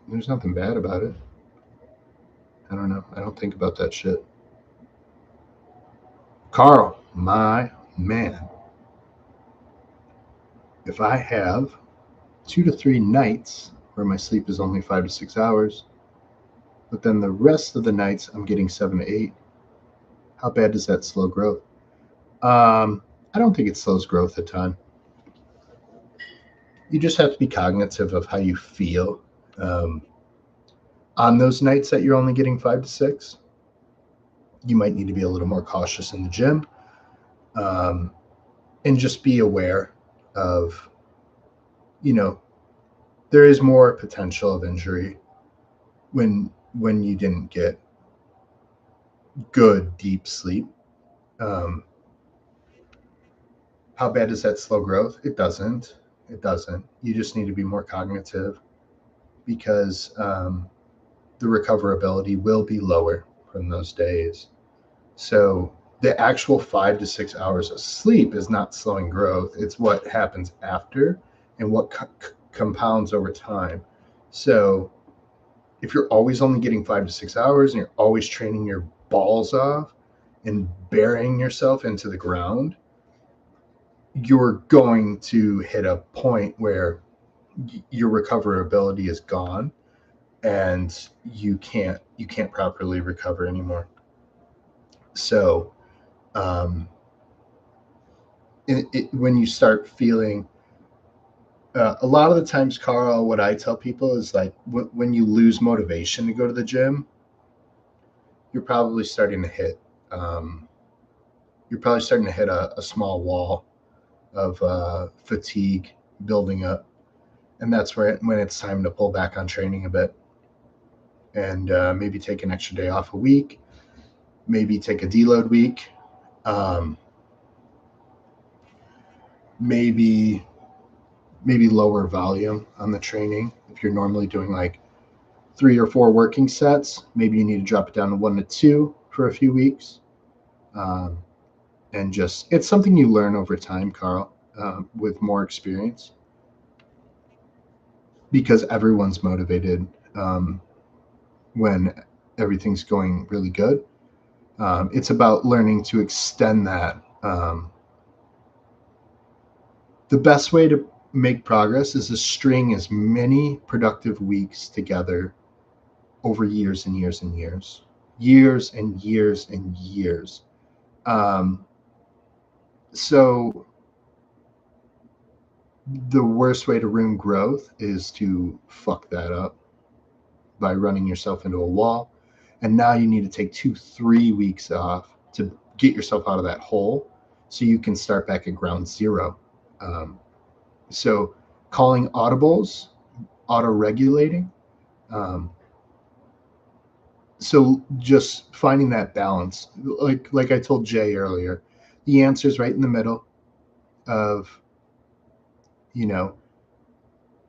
There's nothing bad about it. I don't know. I don't think about that shit. Carl, my man. If I have 2 to 3 nights where my sleep is only 5 to 6 hours, but then the rest of the nights I'm getting 7 to 8, how bad does that slow growth? I don't think it slows growth a ton. You just have to be cognitive of how you feel. Um, on those nights that you're only getting 5 to 6, you might need to be a little more cautious in the gym, um, and just be aware of, you know, there is more potential of injury when you didn't get good deep sleep. Um, how bad does that slow growth? It doesn't. It doesn't. You just need to be more cognitive because the recoverability will be lower from those days. So the actual 5 to 6 hours of sleep is not slowing growth. It's what happens after and what compounds over time. So if you're always only getting 5 to 6 hours and you're always training your balls off and burying yourself into the ground, you're going to hit a point where your recoverability is gone and you can't properly recover anymore. So um, when you start feeling a lot of the times, Carl, what I tell people is like when you lose motivation to go to the gym, you're probably starting to hit um, a small wall of fatigue building up, and that's when it's time to pull back on training a bit and maybe take an extra day off a week, maybe take a deload week, um, maybe lower volume on the training. If you're normally doing like 3 or 4 working sets, maybe you need to drop it down to 1 to 2 for a few weeks. Um, and just, it's something you learn over time, Carl, with more experience, because everyone's motivated when everything's going really good. It's about learning to extend that. The best way to make progress is to string as many productive weeks together over years and years and years and years and years. Um, so the worst way to ruin growth is to fuck that up by running yourself into a wall. And now you need to take 2, 3 weeks off to get yourself out of that hole so you can start back at ground zero. Um, so calling audibles, auto regulating. Um, so just finding that balance, like I told Jay earlier, the answer is right in the middle of, you know,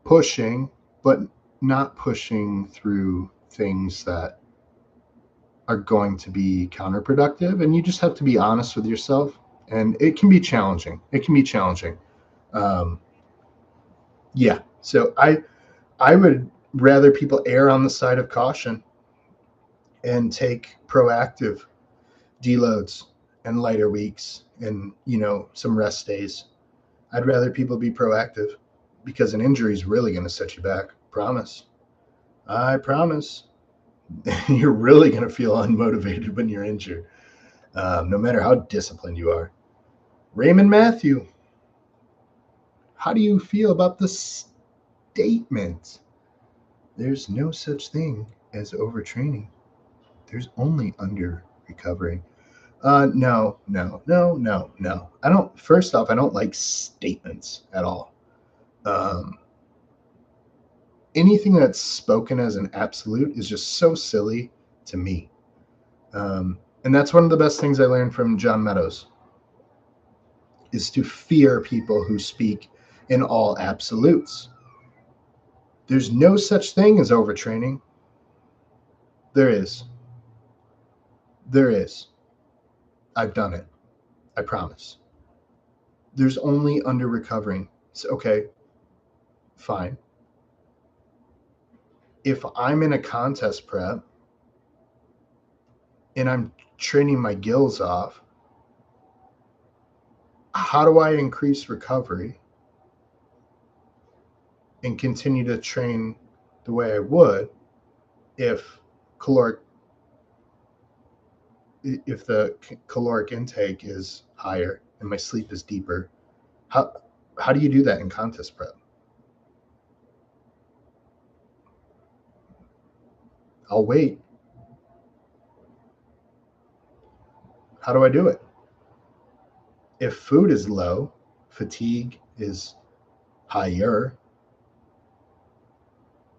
pushing, but not pushing through things that are going to be counterproductive. And you just have to be honest with yourself. And it can be challenging. It can be challenging. Um, yeah. So I would rather people err on the side of caution and take proactive deloads and lighter weeks and, some rest days. I'd rather people be proactive because an injury is really going to set you back. Promise. I promise. You're really going to feel unmotivated when you're injured, no matter how disciplined you are. Raymond Matthew, how do you feel about the statement? There's no such thing as overtraining. There's only under recovering. No, no, no, no, no. I don't. First off, I don't like statements at all. Um, Anything that's spoken as an absolute is just so silly to me. And that's one of the best things I learned from John Meadows is to fear people who speak in all absolutes. There's no such thing as overtraining. There is. There is. I've done it. I promise. There's only under recovering. So, okay, fine. If I'm in a contest prep and I'm training my gills off, how do I increase recovery and continue to train the way I would if the caloric intake is higher and my sleep is deeper. How do you do that in contest prep? I'll wait. How do I do it? If food is low, fatigue is higher,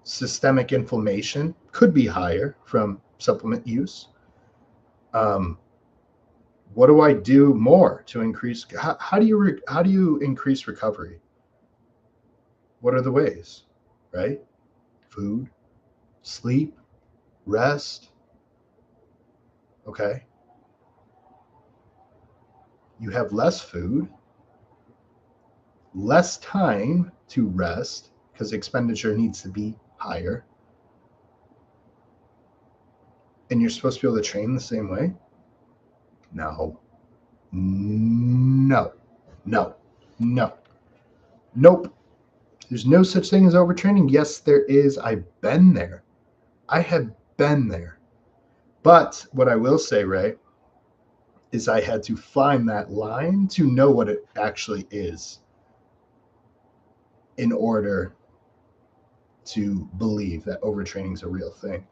systemic inflammation could be higher from supplement use. What do I do more to increase? How do you increase recovery? What are the ways? Right? Food, sleep, rest. Okay. You have less food, less time to rest because expenditure needs to be higher. And you're supposed to be able to train the same way? No. No. No. No. Nope. There's no such thing as overtraining. Yes, there is. I've been there. I have been there. But what I will say, Ray, is I had to find that line to know what it actually is in order to believe that overtraining is a real thing.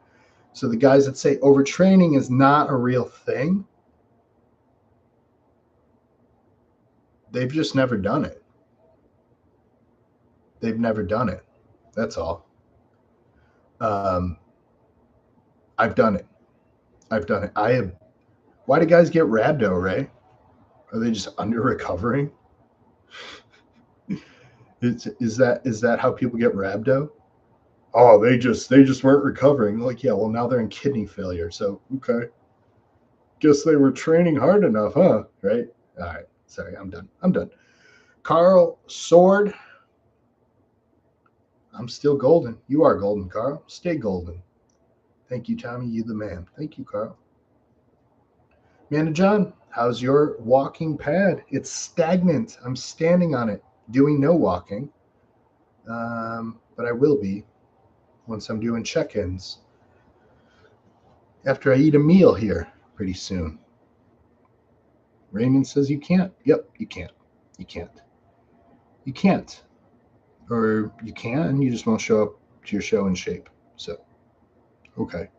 So the guys that say overtraining is not a real thing, they've just never done it. They've never done it. That's all. I've done it. I've done it. I have. Why do guys get rhabdo, Ray? Are they just under recovering? Is that how people get rhabdo? Oh, they just weren't recovering. Like, yeah, well, now they're in kidney failure. So, okay. Guess they were training hard enough, huh? Right? All right. Sorry, I'm done. Carl Sword. I'm still golden. You are golden, Carl. Stay golden. Thank you, Tommy. You the man. Thank you, Carl. Amanda John, how's your walking pad? It's stagnant. I'm standing on it, doing no walking. But I will be once I'm doing check-ins after I eat a meal here pretty soon. Raymond says you can't. Yep, you can't. You can't. You can't. Or you can, you just won't show up to your show in shape. So, okay.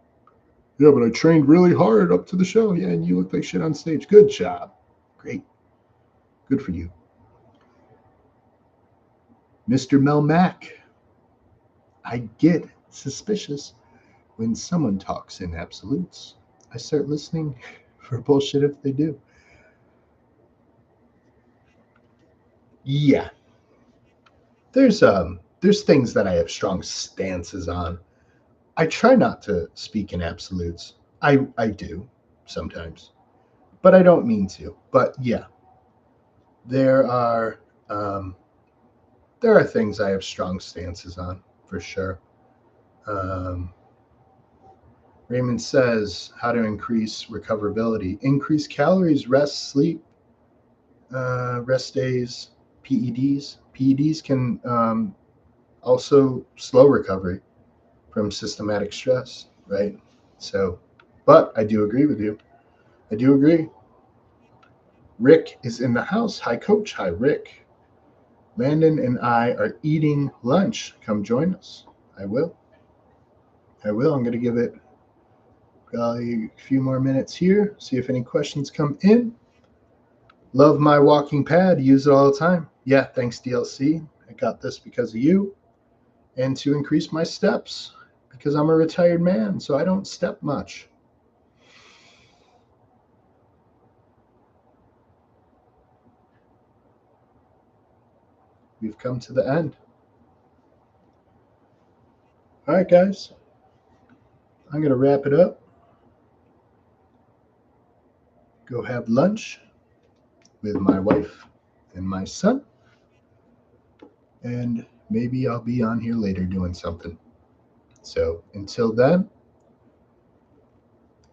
Yeah, but I trained really hard up to the show. Yeah, and you look like shit on stage. Good job. Great. Good for you. Mr. Mel Mack. I get suspicious when someone talks in absolutes. I start listening for bullshit if they do. Yeah. There's things that I have strong stances on. I try not to speak in absolutes. I do sometimes, but I don't mean to. But yeah, there are things I have strong stances on for sure. Raymond says how to increase recoverability: increase calories, rest, sleep, rest days, PEDs. PEDs can also slow recovery from systematic stress, right? So, but I do agree with you. I do agree. Rick is in the house. Hi, Coach. Hi, Rick. Landon and I are eating lunch. Come join us. I will. I'm going to give it probably a few more minutes here, see if any questions come in. Love my walking pad. Use it all the time. Yeah, thanks, DLC. I got this because of you. And to increase my steps, because I'm a retired man, so I don't step much. We've come to the end. All right, guys. I'm going to wrap it up. Go have lunch with my wife and my son. And maybe I'll be on here later doing something. So until then,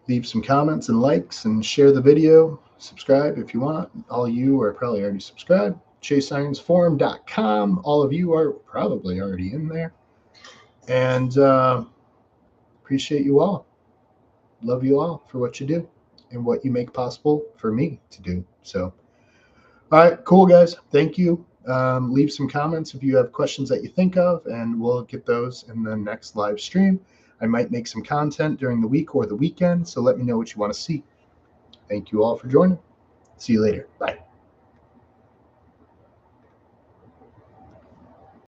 leave some comments and likes and share the video. Subscribe if you want. All you are probably already subscribed. chaseironsforum.com. All of you are probably already in there. And appreciate you all. Love you all for what you do and what you make possible for me to do. So, all right, cool, guys. Thank you. Leave some comments if you have questions that you think of, and we'll get those in the next live stream. I might make some content during the week or the weekend, so let me know what you want to see. Thank you all for joining. See you later. Bye.